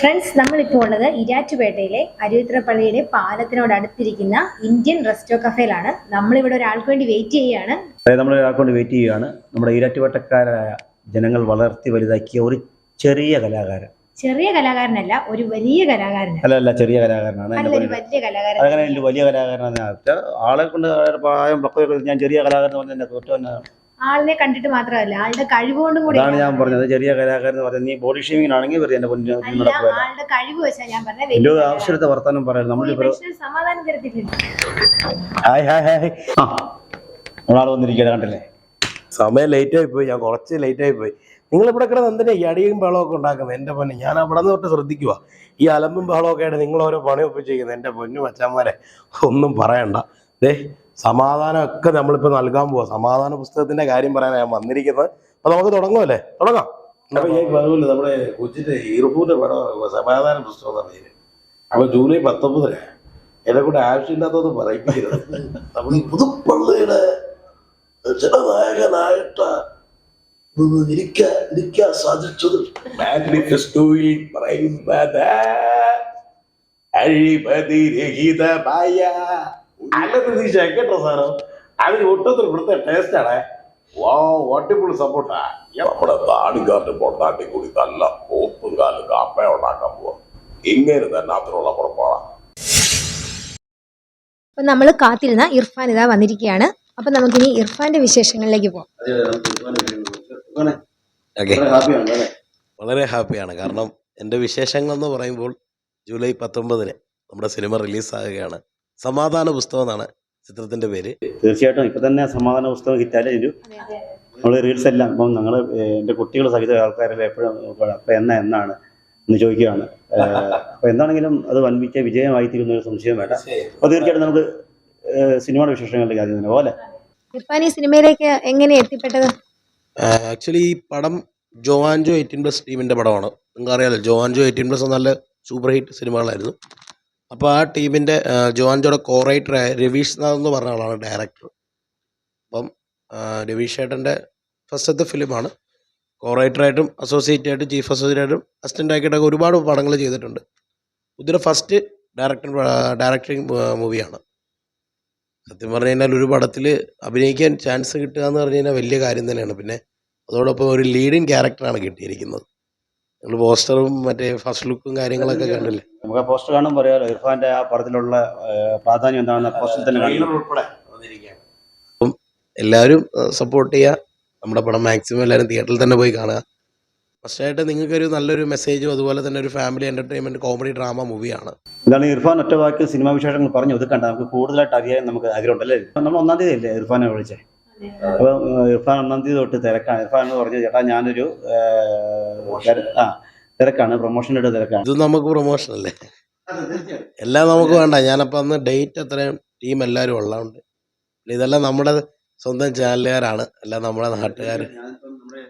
Friends, നമ്മളിപ്പോൾ ഉള്ളത് ഇരാറ്റുപേട്ടയിലെ അരുവിത്രപ്പള്ളിയുടെ പാലത്തിനോട് അടുത്തിരിക്കുന്ന ഇന്ത്യൻ റെസ്റ്റോ കഫേയിലാണ്. നമ്മളിവിടെ ഒരാൾക്ക് വേണ്ടി വെയിറ്റ് ചെയ്യുകയാണ്. നമ്മുടെ ഇരാറ്റുപേട്ടക്കാരായ ജനങ്ങൾ വളർത്തി വലുതാക്കിയ ഒരു ചെറിയ കലാകാരൻ. ചെറിയ കലാകാരനല്ല, ഒരു വലിയ കലാകാരനാണ്. അല്ല, ചെറിയ കലാകാരനാണ്. വലിയ കലാകാരൻ. അങ്ങനെ വലിയ കലാകാരനാണ്. ആളെ കൊണ്ട് പ്രായം പക്വത ഞാൻ ചെറിയ കലാകാരൻ പറഞ്ഞ തോറ്റു തന്നെ. ആളിനെ കണ്ടിട്ട് മാത്രമല്ല, ആളുടെ കഴിവുകൊണ്ടും കൂടി. അതാണ് ഞാൻ പറഞ്ഞത്, ചെറിയ കലാകാരൻ എന്ന് പറഞ്ഞത്. നീ ബോഡി ഷേമിംഗ് ആണെങ്കിൽ ആളുടെ കഴിവ് വെച്ചാൽ ഞാൻ പറഞ്ഞത്. ആവശ്യത്തെ വർത്താനം പറയാം. സമാധാനം തരത്തില്ല. ഒരാൾ വന്നിരിക്കുക കണ്ടില്ലേ? സമയം ലേറ്റ് ആയി പോയി, ഞാൻ കുറച്ച് ലേറ്റ് ആയി പോയി. നിങ്ങൾ ഇവിടെ കിടന്ന് എന്തിനാ ഈ അടിയും ബഹളമൊക്കെ ഉണ്ടാക്കുന്നത്? എൻ്റെ പൊന്ന്, ഞാൻ അവിടെ നിന്ന് തൊട്ട് ശ്രദ്ധിക്കുക. ഈ അലമ്പും ബഹളമൊക്കെ ആയിട്ട് നിങ്ങൾ ഓരോ പണി ഒപ്പിച്ചിരിക്കുന്നത്. എൻ്റെ പൊന്നു മച്ചാന്മാരെ, ഒന്നും പറയണ്ട. സമാധാനമൊക്കെ നമ്മളിപ്പോൾ നൽകാൻ പോവാ. സമാധാന പുസ്തകത്തിന്റെ കാര്യം പറയാനാണ് ഞാൻ വന്നിരിക്കുന്നത്. അപ്പൊ നമുക്ക് തുടങ്ങുമല്ലേ? തുടങ്ങാം. നമ്മുടെ കൊച്ചിന്റെ ഈർപ്പൂന്റെ പടം സമാധാന പുസ്തകം എന്ന പേര്. അപ്പൊ ജൂലൈ 19 എന്നെ കൂടെ ആവശ്യമില്ലാത്തത് പറയിപ്പിക്കരുത്. നമ്മൾ ഈ പുതുപ്പള്ളിയുടെ ജനനായകനായിട്ട് ഇരിക്കാൻ സാധിച്ചത് മാനിഫെസ്റ്റോയിൽ പറയുന്നത് അഴിമതിരഹിതമായ സാറോ. അതിന് ഒട്ടത്തിൽ ഇവിടുത്തെ ടേസ്റ്റാണ്. ഒട്ടിപ്പുള്ളി സപ്പോർട്ടാ. നമ്മുടെ താടിക്കാരുടെ പൊട്ടാട്ടി കൂടി നല്ല പോപ്പും കാലും കപ്പ ഉണ്ടാക്കാൻ പോവാ. ഇങ്ങനെ തന്നെ അതിനുള്ള പുറപ്പാടാ. അപ്പൊ നമ്മൾ കാത്തിരുന്ന ഇർഫാൻ ഇതാ വന്നിരിക്കുകയാണ്. അപ്പൊ നമുക്കിനി ഇർഫാന്റെ വിശേഷങ്ങളിലേക്ക് പോകാം. വളരെ ഹാപ്പിയാണ്. കാരണം എൻ്റെ വിശേഷങ്ങൾ എന്ന് പറയുമ്പോൾ ജൂലൈ 19 നമ്മുടെ സിനിമ റിലീസാകുകയാണ്. സമാധാന പുസ്തകം എന്നാണ് ചിത്രത്തിന്റെ പേര്. തീർച്ചയായിട്ടും ഇപ്പൊ തന്നെ സമാധാന പുസ്തകം ഹിറ്റാലേ നമ്മള് റീൽസ് എല്ലാം ഇപ്പം ഞങ്ങള് എന്റെ കുട്ടികൾ സഹിത ആൾക്കാരെല്ലാം എപ്പോഴും അപ്പൊ എന്നാണ് എന്ന് ചോദിക്കുകയാണ്. അപ്പൊ എന്താണെങ്കിലും അത് വൻപിച്ച വിജയമായി തീരുന്ന ഒരു സംശയം വേണ്ട. അപ്പൊ തീർച്ചയായിട്ടും നമുക്ക് സിനിമയുടെ വിശേഷങ്ങളിലേക്ക് ആദ്യം തന്നെ പോലെ. ഇർഫാൻ ഈ സിനിമയിലേക്ക് എങ്ങനെ എത്തിപ്പെട്ടത്? ആക്ച്വലി ഈ പടം ജോവാൻജോ 18+ ടീമിന്റെ പടമാണ്. നിങ്ങൾക്ക് അറിയാലോ, ജോവാൻജോ 18+ നല്ല സൂപ്പർ ഹിറ്റ് സിനിമകളായിരുന്നു. അപ്പോൾ ആ ടീമിൻ്റെ ജോവാൻജോയുടെ കോറൈറ്റർ രവീഷ് നാഥ് എന്ന് പറഞ്ഞ ആളാണ് ഡയറക്ടർ. അപ്പം രവീഷ് ചേട്ടൻ്റെ ഫസ്റ്റത്തെ ഫിലിമാണ്. കോറൈറ്ററായിട്ടും അസോസിയേറ്റായിട്ടും ചീഫ് അസോസിയേറ്റായിട്ടും അസിസ്റ്റൻ്റ് ആക്കിയിട്ടൊക്കെ ഒരുപാട് പടങ്ങൾ ചെയ്തിട്ടുണ്ട്. ഇതിൻ്റെ ഫസ്റ്റ് ഡയറക്ടറിങ് മൂവിയാണ്. സത്യം പറഞ്ഞു കഴിഞ്ഞാൽ ഒരു പടത്തിൽ അഭിനയിക്കാൻ ചാൻസ് കിട്ടുക എന്ന് പറഞ്ഞു കഴിഞ്ഞാൽ വലിയ കാര്യം തന്നെയാണ്. പിന്നെ അതോടൊപ്പം ഒരു ലീഡിങ് ക്യാരക്ടറാണ് കിട്ടിയിരിക്കുന്നത്. നിങ്ങൾ പോസ്റ്ററും മറ്റേ ഫസ്റ്റ് ലുക്കും കാര്യങ്ങളൊക്കെ കണ്ടില്ലേ? നമുക്ക് ആ പോസ്റ്റർ കാണുമ്പോൾ പറയാലോ ഇർഫാന്റെ ആ പടത്തിലുള്ള പ്രാധാന്യം എന്താണെന്ന് പോസ്റ്ററിൽ തന്നെ അപ്പം എല്ലാവരും സപ്പോർട്ട് ചെയ്യുക. നമ്മുടെ പടം മാക്സിമം എല്ലാവരും തിയേറ്ററിൽ തന്നെ പോയി കാണുക. ഫസ്റ്റായിട്ട് നിങ്ങൾക്കൊരു നല്ലൊരു മെസ്സേജും അതുപോലെ തന്നെ ഒരു ഫാമിലി എന്റർടൈൻമെന്റ് കോമഡി ഡ്രാമ മൂവിയാണ്. ഇതാണ് ഇർഫാൻ ഒറ്റ വാക്കിൽ സിനിമാ വിശേഷങ്ങൾ പറഞ്ഞു ഒതുക്കണ്ട. നമുക്ക് കൂടുതലായിട്ട് അറിയാൻ നമുക്ക് ആഗ്രഹമുണ്ടല്ലേ? നമ്മൾ 1-ാം തീയതി അല്ലേ ഇർഫാനെ വിളിച്ചേ? അപ്പൊ ഇർഫാൻ 1-ാം തീയതി തൊട്ട് തിരക്കാണ്. ഇർഫാൻ എന്ന് പറഞ്ഞു, ചേട്ടാ ഞാനൊരു തിരക്കാണ്, പ്രൊമോഷൻ്റെ തിരക്കാണ്. ഇത് നമുക്ക് പ്രൊമോഷൻ അല്ലേ? എല്ലാം നമുക്ക് വേണ്ട. ഞാനപ്പോൾ അന്ന് ഡേറ്റ് അത്രയും ടീം എല്ലാവരും ഉള്ളതുകൊണ്ട് ഇതെല്ലാം നമ്മുടെ സ്വന്തം ചാനലുകാരാണ്, എല്ലാം നമ്മുടെ നാട്ടുകാർ.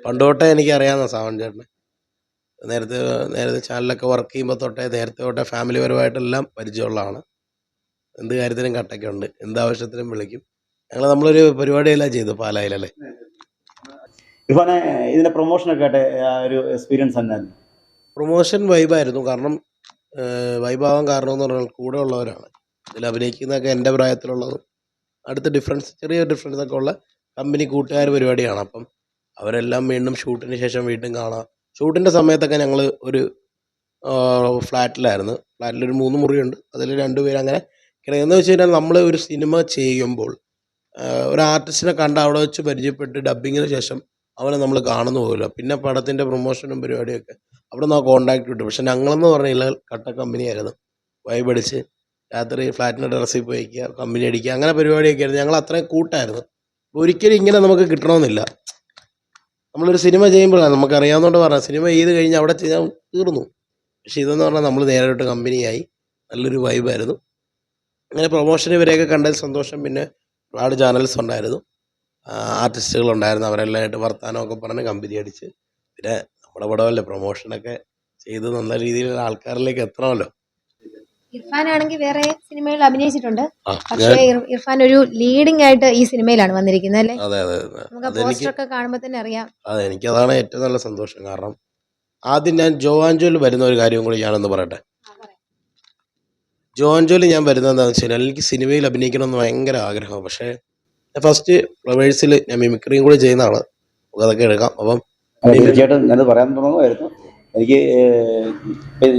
പണ്ടോട്ടേ എനിക്കറിയാവുന്ന സാവൻ ചേട്ടന് നേരത്തെ ചാനലൊക്കെ വർക്ക് ചെയ്യുമ്പോൾ നേരത്തെ ഫാമിലി പരമായിട്ടെല്ലാം പരിചയമുള്ളതാണ്. എന്ത് കാര്യത്തിനും കട്ടൊക്കെയുണ്ട്, എന്താവശ്യത്തിനും വിളിക്കും. നമ്മളൊരു പരിപാടിയെല്ലാം ചെയ്തു പാലായിലല്ലേ. ഇർഫാനെ ഇതിന്റെ പ്രൊമോഷനൊക്കെ ആയിട്ട് ഒരു എക്സ്പീരിയൻസ് തന്നെയായിരുന്നു. പ്രൊമോഷൻ വൈബായിരുന്നു. കാരണം വൈബാവാൻ കാരണം എന്ന് പറഞ്ഞാൽ കൂടെ ഉള്ളവരാണ് ഇതിൽ അഭിനയിക്കുന്നതൊക്കെ. എൻ്റെ പ്രായത്തിലുള്ളതും അടുത്ത ചെറിയ ഡിഫറൻസ് ഒക്കെ ഉള്ള കമ്പനി കൂട്ടുകാർ പരിപാടിയാണ്. അപ്പം അവരെല്ലാം വീണ്ടും ഷൂട്ടിന് ശേഷം വീണ്ടും കാണാം. ഷൂട്ടിൻ്റെ സമയത്തൊക്കെ ഞങ്ങൾ ഒരു ഫ്ലാറ്റിലായിരുന്നു. ഫ്ലാറ്റിലൊരു 3 മുറിയുണ്ട്. അതിൽ 2 പേര് അങ്ങനെ കിടന്ന് വെച്ച് കഴിഞ്ഞാൽ നമ്മൾ ഒരു സിനിമ ചെയ്യുമ്പോൾ ഒരു ആർട്ടിസ്റ്റിനെ കണ്ട് അവിടെ വെച്ച് പരിചയപ്പെട്ട് ഡബ്ബിങ്ങിന് ശേഷം അവനെ നമ്മൾ കാണുന്നു പോകില്ല. പിന്നെ പടത്തിൻ്റെ പ്രൊമോഷനും പരിപാടിയൊക്കെ അവിടെ നിന്ന് കോൺടാക്ട് കിട്ടും. പക്ഷെ ഞങ്ങളെന്ന് പറഞ്ഞാൽ കട്ട കമ്പനിയായിരുന്നു. വൈബടിച്ച് രാത്രി ഫ്ലാറ്റിൻ്റെ ടെറസിൽ പോയി വയ്ക്കുക, കമ്പനി അടിക്കുക, അങ്ങനെ പരിപാടിയൊക്കെ ആയിരുന്നു. ഞങ്ങൾ അത്രയും കൂട്ടായിരുന്നു. ഒരിക്കലും ഇങ്ങനെ നമുക്ക് കിട്ടണമെന്നില്ല. നമ്മളൊരു സിനിമ ചെയ്യുമ്പോഴാണ് നമുക്കറിയാവുന്നതുകൊണ്ട് പറഞ്ഞാൽ സിനിമ ചെയ്ത് കഴിഞ്ഞ് അവിടെ ചെയ്താൽ തീർന്നു. പക്ഷെ ഇതെന്ന് പറഞ്ഞാൽ നമ്മൾ നേരിട്ട് കമ്പനിയായി, നല്ലൊരു വൈബായിരുന്നു. അങ്ങനെ പ്രൊമോഷൻ ഇവരെയൊക്കെ കണ്ടതിൽ സന്തോഷം. പിന്നെ ഒരുപാട് ചാനൽസ് ഉണ്ടായിരുന്നു, ആർട്ടിസ്റ്റുകളുണ്ടായിരുന്നു. അവരെല്ലാമായിട്ട് വർത്താനമൊക്കെ പറഞ്ഞ് കമ്പനി അടിച്ച്. പിന്നെ നമ്മുടെ പടമല്ലേ, പ്രൊമോഷനൊക്കെ ചെയ്ത് നല്ല രീതിയിലുള്ള ആൾക്കാരിലേക്ക് എത്തണമല്ലോ. ഇർഫാൻ ആണെങ്കിൽ വേറെ സിനിമകളിൽ അഭിനയിച്ചിട്ടുണ്ട്. പക്ഷേ ഇർഫാൻ ഒരു ലീഡിംഗ് ആയിട്ട് ഈ സിനിമയിലാണ് വന്നിരിക്കുന്നത് അല്ലേ? അതെ. നമുക്ക് പോസ്റ്റർ ഒക്കെ കാണുമ്പോൾ തന്നെ അറിയാം. അതെ, എനിക്കതാണ് ഏറ്റവും നല്ല സന്തോഷം. കാരണം ആദ്യം ഞാൻ ജോ ആഞ്ചോയിൽ വരുന്ന ഒരു കാര്യം കൂടി ഞാനൊന്ന് പറയട്ടെ. ജോ ആഞ്ചോയിൽ ഞാൻ വരുന്നത് എന്താണെന്ന് വെച്ച് കഴിഞ്ഞാൽ എനിക്ക് സിനിമയിൽ അഭിനയിക്കണമെന്ന് ഭയങ്കര ആഗ്രഹമാണ്. പക്ഷേ ഫസ്റ്റ് ഫ്ലവേഴ്സിൽ ഞാൻ മിമിക്രിയും കൂടി ചെയ്യുന്നതാണ്. അതൊക്കെ എടുക്കാം. അപ്പം തീർച്ചയായിട്ടും ഞാനത് പറയാൻ തുടങ്ങുമായിരുന്നു. എനിക്ക്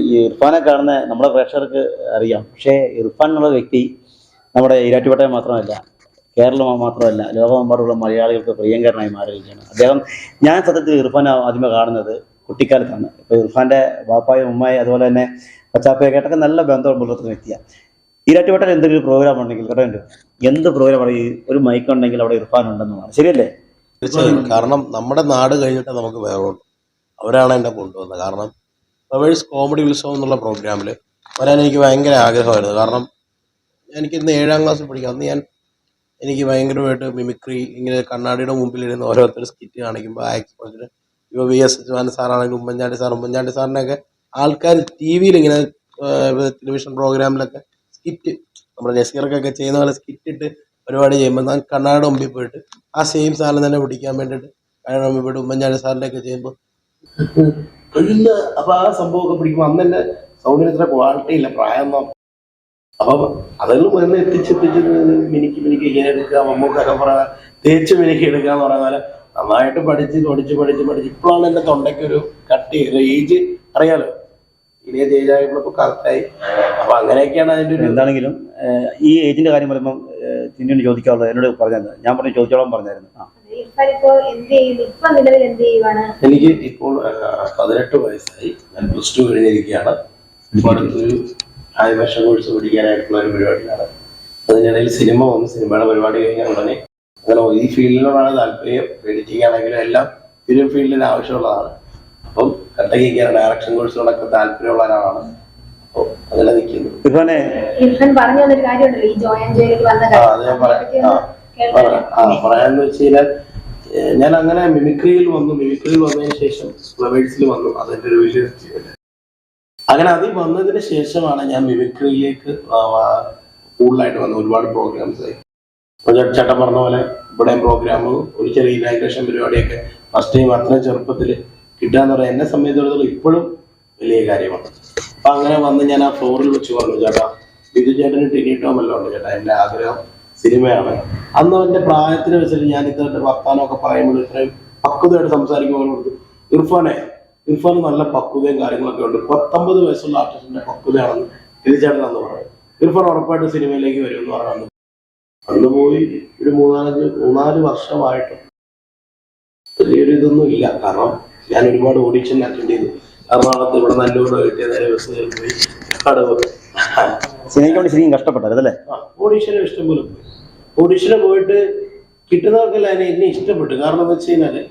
ഈ ഇർഫാനെ കാണുന്ന നമ്മുടെ പ്രേക്ഷകർക്ക് അറിയാം. പക്ഷേ ഇർഫാൻ എന്നുള്ള വ്യക്തി നമ്മുടെ ഈരാറ്റുപേട്ട മാത്രമല്ല, കേരളം മാത്രമല്ല, ലോകമെമ്പാടുള്ള മലയാളികൾക്ക് പ്രിയങ്കരനായി മാറിയിരിക്കുകയാണ് അദ്ദേഹം. ഞാൻ സത്യത്തിൽ ഇർഫാൻ ആദ്യമേ കാണുന്നത് കുട്ടിക്കാലത്താണ്. ഇപ്പോൾ ഇർഫാൻ്റെ വാപ്പായും ഉമ്മായും അതുപോലെ തന്നെ പച്ചാപ്പയൊക്കെയായിട്ടൊക്കെ നല്ല ബന്ധം പുലർത്തുന്ന വ്യക്തിയാണ്. ഈരാറ്റുപേട്ടയിൽ എന്തെങ്കിലും പ്രോഗ്രാം ഉണ്ടെങ്കിൽ കേട്ടോ, എന്ത് പ്രോഗ്രാമാണ് ഈ ഒരു മൈക്ക് ഉണ്ടെങ്കിൽ അവിടെ ഇർഫാൻ ഉണ്ടെന്നാണ്. ശരിയല്ലേ? തീർച്ചയായും. കാരണം നമ്മുടെ നാട് കഴിഞ്ഞിട്ട് നമുക്ക് വേറെ അവരാണ് എന്നെ കൊണ്ടുവന്നത്. കാരണം ഫ്ലവേഴ്സ് കോമഡി ഉത്സവം എന്നുള്ള പ്രോഗ്രാമിൽ വരാൻ എനിക്ക് ഭയങ്കര ആഗ്രഹമായിരുന്നു. കാരണം എനിക്കിന്ന് 7ാം ക്ലാസ്സിൽ പഠിക്കാം. അന്ന് എനിക്ക് ഭയങ്കരമായിട്ട് മിമിക്രി ഇങ്ങനെ കണ്ണാടിയുടെ മുമ്പിലിരുന്ന് ഓരോരുത്തർ സ്കിറ്റ് കാണിക്കുമ്പോൾ ആക്ട് ഇപ്പോൾ VS സാറാണെങ്കിലും ഉമ്മൻചാണ്ടി സാറിനെയൊക്കെ ആൾക്കാർ ടി വിയിൽ ഇങ്ങനെ ടെലിവിഷൻ പ്രോഗ്രാമിലൊക്കെ സ്കിറ്റ് നമ്മുടെ നസീർക്കൊക്കെ ചെയ്യുന്ന പോലെ സ്കിറ്റിട്ട് പരിപാടി ചെയ്യുമ്പോൾ ഞാൻ കണ്ണാടിയുടെ മുമ്പിൽ പോയിട്ട് ആ സെയിം സാധനം തന്നെ പിടിക്കാൻ വേണ്ടിയിട്ട് കണ്ണാടിയുടെ മുമ്പിൽ പോയിട്ട് ഉമ്മൻചാണ്ടി സാറിൻ്റെയൊക്കെ ചെയ്യുമ്പോൾ അപ്പോൾ ആ സംഭവമൊക്കെ പിടിക്കുമ്പോൾ അന്ന് തന്നെ സൗണ്ടിന് ഇത്ര ക്വാളിറ്റി ഇല്ല, പ്രായം. അപ്പം അതെല്ലാം വന്ന് എത്തിച്ചെത്തിച്ച് മിനിക്ക് ഇങ്ങനെ എടുക്കുക, മമ്മൂക്കൊക്കെ പറയാൻ തേച്ച് മിനിക്ക് എടുക്കുക എന്ന് പറയുന്ന നന്നായിട്ട് പഠിച്ച് ഇപ്പോഴാണ് എൻ്റെ തൊണ്ടയ്ക്ക് ഒരു കട്ടി ഏജ് അറിയാലോ. ഇതേ ഏജായപ്പോഴപ്പോൾ കറക്റ്റായി. അപ്പം അങ്ങനെയൊക്കെയാണ് അതിൻ്റെ ഒരു. എന്താണെങ്കിലും ഈ ഏജിന്റെ കാര്യം പറയുമ്പോൾ ചിന്നിന് ചോദിക്കാനുള്ളത് എന്നോട് പറഞ്ഞത് ഞാൻ പറഞ്ഞു ചോദിച്ചോളാൻ പറഞ്ഞായിരുന്നു. എനിക്ക് ഇപ്പോൾ 18 വയസ്സായി. ഞാൻ +2 കഴിഞ്ഞിരിക്കുകയാണ്. ഒരു ആനിമേഷൻ കോഴ്സ് പഠിക്കാനായിട്ടുള്ള ഒരു പരിപാടിയാണ്. അതിനിടയിൽ സിനിമ വന്നു. സിനിമയുടെ പരിപാടി കഴിഞ്ഞാൽ ഉടനെ അങ്ങനെ ഈ ഫീൽഡിനോടാണ് താല്പര്യം. എഡിറ്റിംഗ് ആണെങ്കിലും എല്ലാം ഫിലിം ഫീൽഡിന് ആവശ്യമുള്ളതാണ്. അപ്പം കട്ടക്കിക്കാൻ ഡയറക്ഷൻ കോഴ്സിനോടൊക്കെ താല്പര്യമുള്ള ഒരാളാണ്. അപ്പോൾ അങ്ങനെ നിൽക്കുന്നു. പറയാന്ന് വെച്ച് കഴിഞ്ഞാൽ ഞാൻ അങ്ങനെ മിമിക്രിയിൽ വന്നതിന് ശേഷം ഫ്ലവേഴ്സിൽ വന്നു. അതെന്റെ ഒരു വലിയ അങ്ങനെ അതിൽ വന്നതിന് ശേഷമാണ് ഞാൻ മിമിക്രിയിലേക്ക് കൂടുതലായിട്ട് വന്നത്. ഒരുപാട് പ്രോഗ്രാംസ് ആയി. ചേട്ടൻ പറഞ്ഞ പോലെ ഇവിടെ പ്രോഗ്രാം ഒരു ചെറിയ ഇനാഗ്രേഷൻ പരിപാടിയൊക്കെ ഫസ്റ്റ് ടൈം അത്ര ചെറുപ്പത്തിൽ കിട്ടാന്ന് പറയാൻ എന്നെ സംബന്ധിച്ചിടത്തോളം ഇപ്പോഴും വലിയ കാര്യമാണ്. അപ്പൊ അങ്ങനെ വന്ന് ഞാൻ ആ ഫ്ലോറിൽ വെച്ച് പറഞ്ഞു, ചേട്ടാ ബിജു ചേട്ടന് ടിനിട്ടോമല്ലോ ഉണ്ട് ചേട്ടാ, എൻ്റെ ആഗ്രഹം സിനിമയാണ്. അന്ന് അവൻ്റെ പ്രായത്തിന് വെച്ചിട്ട് ഞാൻ ഇത്രയുടെ വർത്താനമൊക്കെ പറയുമ്പോൾ ഇത്രയും പക്വതയായിട്ട് സംസാരിക്കുമ്പോൾ ഇർഫാന് നല്ല പക്വതയും കാര്യങ്ങളൊക്കെ ഉണ്ട്. 19 വയസ്സുള്ള ആർട്ടിസ്റ്റിന്റെ പക്വതയാണെന്ന് തിരിച്ചേട്ടൻ എന്ന് പറയും. ഇർഫാൻ ഉറപ്പായിട്ട് സിനിമയിലേക്ക് വരും എന്ന് പറഞ്ഞു. അന്ന് പോയി ഒരു 3-4 വർഷമായിട്ട് വലിയൊരു ഇതൊന്നും ഇല്ല. കാരണം ഞാൻ ഒരുപാട് ഓഡിഷൻ അറ്റൻഡ് ചെയ്തു. എറണാകുളത്ത് ഇവിടെ നല്ലൂർ കിട്ടിയ നേരെ ബസ് പോയി ശരിക്കും കഷ്ടപ്പെട്ടല്ലേ? ഓഡീഷന് ഇഷ്ടംപോലെ പോയി. ഓഡീഷന് പോയിട്ട് കിട്ടുന്നവർക്കെല്ലാം എന്നെ ഇഷ്ടപ്പെട്ടു. കാരണം എന്ന് വെച്ച് കഴിഞ്ഞാല്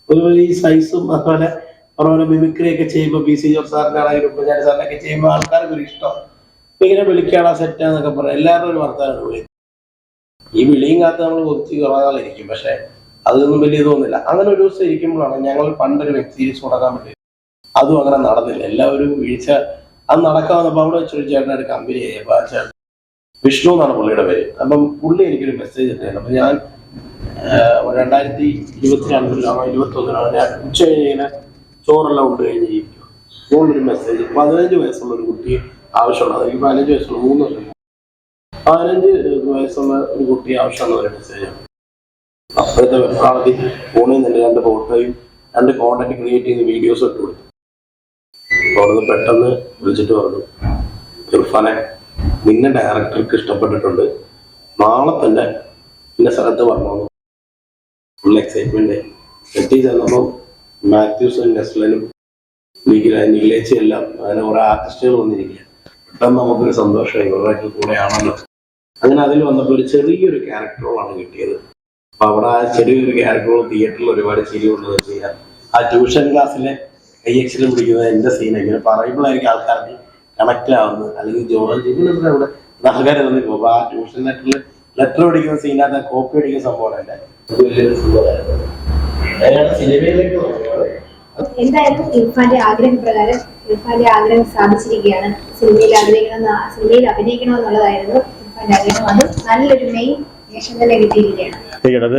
ഒരു ഈ സൈസും അതുപോലെ പറഞ്ഞ മിമിക്രിയൊക്കെ ചെയ്യുമ്പോൾ PC ജോർജ് സാറിന്റെ ആണെങ്കിലും ഉമ്മൻചാണ്ടി സാറിനൊക്കെ ചെയ്യുമ്പോൾ ആൾക്കാർക്ക് ഒരു ഇഷ്ടം. ഇപ്പൊ ഇങ്ങനെ വിളിക്കാടാ സെറ്റാന്നൊക്കെ പറയാം. എല്ലാവരും ഒരു വർത്താനം വിളി. ഈ വിളിയും കാത്ത് നമ്മൾ ഒത്തിരി കുറവാളിരിക്കും. പക്ഷെ അതൊന്നും വലിയ തോന്നില്ല. അങ്ങനെ ഒരു ദിവസം ഇരിക്കുമ്പോഴാണ് ഞങ്ങൾ പണ്ടൊരു വെബ് സീരീസ് തുടങ്ങാൻ പറ്റും. അതും അങ്ങനെ നടന്നില്ല. എല്ലാവരും വീഴ്ച അത് നടക്കാൻ വന്നപ്പോൾ അവിടെ വെച്ചൊരു ചേട്ടനായിട്ട് കമ്പനി ആയി. അപ്പൊ ആ ചേട്ടൻ വിഷ്ണു എന്നാണ് പുള്ളിയുടെ പേര്. അപ്പം പുള്ളി എനിക്കൊരു മെസ്സേജ് ഇട്ടായിരുന്നു. അപ്പൊ ഞാൻ 2022 ഞാൻ ഉച്ച കഴിഞ്ഞ് ചോറെല്ലാം ഉണ്ട് കഴിഞ്ഞ് ഇരിക്കും. ഫോണിലൊരു മെസ്സേജ് 15 വയസ്സുള്ള ഒരു കുട്ടി ആവശ്യമുള്ളത്. എനിക്ക് 15 വയസ്സുള്ള 3 വർഷം 15 വയസ്സുള്ള ഒരു കുട്ടി ആവശ്യമുള്ള ഒരു മെസ്സേജാണ്. അപ്പോഴത്തെ വെപ്രാളത്തിൽ ഫോണിൽ നിന്ന് 2 ഫോട്ടോയും 2 കോണ്ടന്റ് ക്രിയേറ്റ് ചെയ്ത് വീഡിയോസും ഇട്ട് കൊടുത്തു. അപ്പോൾ അവിടുന്ന് പെട്ടെന്ന് വിളിച്ചിട്ട് പറഞ്ഞു, ഇർഫാനെ നിന്നെ ഡയറക്ടർക്ക് ഇഷ്ടപ്പെട്ടിട്ടുണ്ട്, നാളെ തന്നെ ഇന്ന സ്ഥലത്ത് പറഞ്ഞു. ഫുൾ എക്സൈറ്റ്മെന്റ് എത്തി ചെന്നപ്പോൾ മാത്യൂസും നെസ്ലനും നിഖിലേച്ചും എല്ലാം അങ്ങനെ കുറെ ആർട്ടിസ്റ്റുകൾ വന്നിരിക്കുക. പെട്ടെന്ന് നമുക്കൊരു സന്തോഷമായി, ഇവരുടെ കൂടെയാണല്ലോ. അങ്ങനെ അതിൽ വന്നപ്പോൾ ഒരു ചെറിയൊരു ക്യാരക്ടറുകളാണ് കിട്ടിയത്. അപ്പൊ അവിടെ ആ ചെറിയൊരു ക്യാരക്ടറുകൾ തിയേറ്ററിൽ ഒരുപാട് ചിരി കൊണ്ടത് ചെയ്യാം. ആ ട്യൂഷൻ ക്ലാസ്സിലെ കൈയക്ഷരം പിടിക്കുന്നത് എന്റെ സീനൊക്കെ ഇങ്ങനെ പറയുമ്പോഴായിരിക്കും ആൾക്കാർക്ക് കണക്ട് ആവുന്നത്. അല്ലെങ്കിൽ ഇവിടെ ആൾക്കാർ തന്നെ പോകും. ആ ട്യൂഷൻ ലെറ്റർ പഠിക്കുന്ന സീനകത്ത് കോപ്പി അടിക്കുന്ന സംഭവമല്ല. വലിയൊരു സംഭവമായിരുന്നു. അതിനാണ് സിനിമയിലേക്ക് നോക്കുന്നത്. എന്തായാലും ഇർഫാന്റെ ആഗ്രഹപ്രകാരം ഇർഫാന്റെ ആഗ്രഹം സാധിച്ചിരിക്കുകയാണ്. സിനിമയിൽ അഭിനയിക്കണം എന്നുള്ളതായിരുന്നു ഇർഫാന്റെ ആഗ്രഹം. അത് നല്ലൊരു മെയിൻ വേഷം തന്നെ കിട്ടിയിരിക്കുകയാണ്.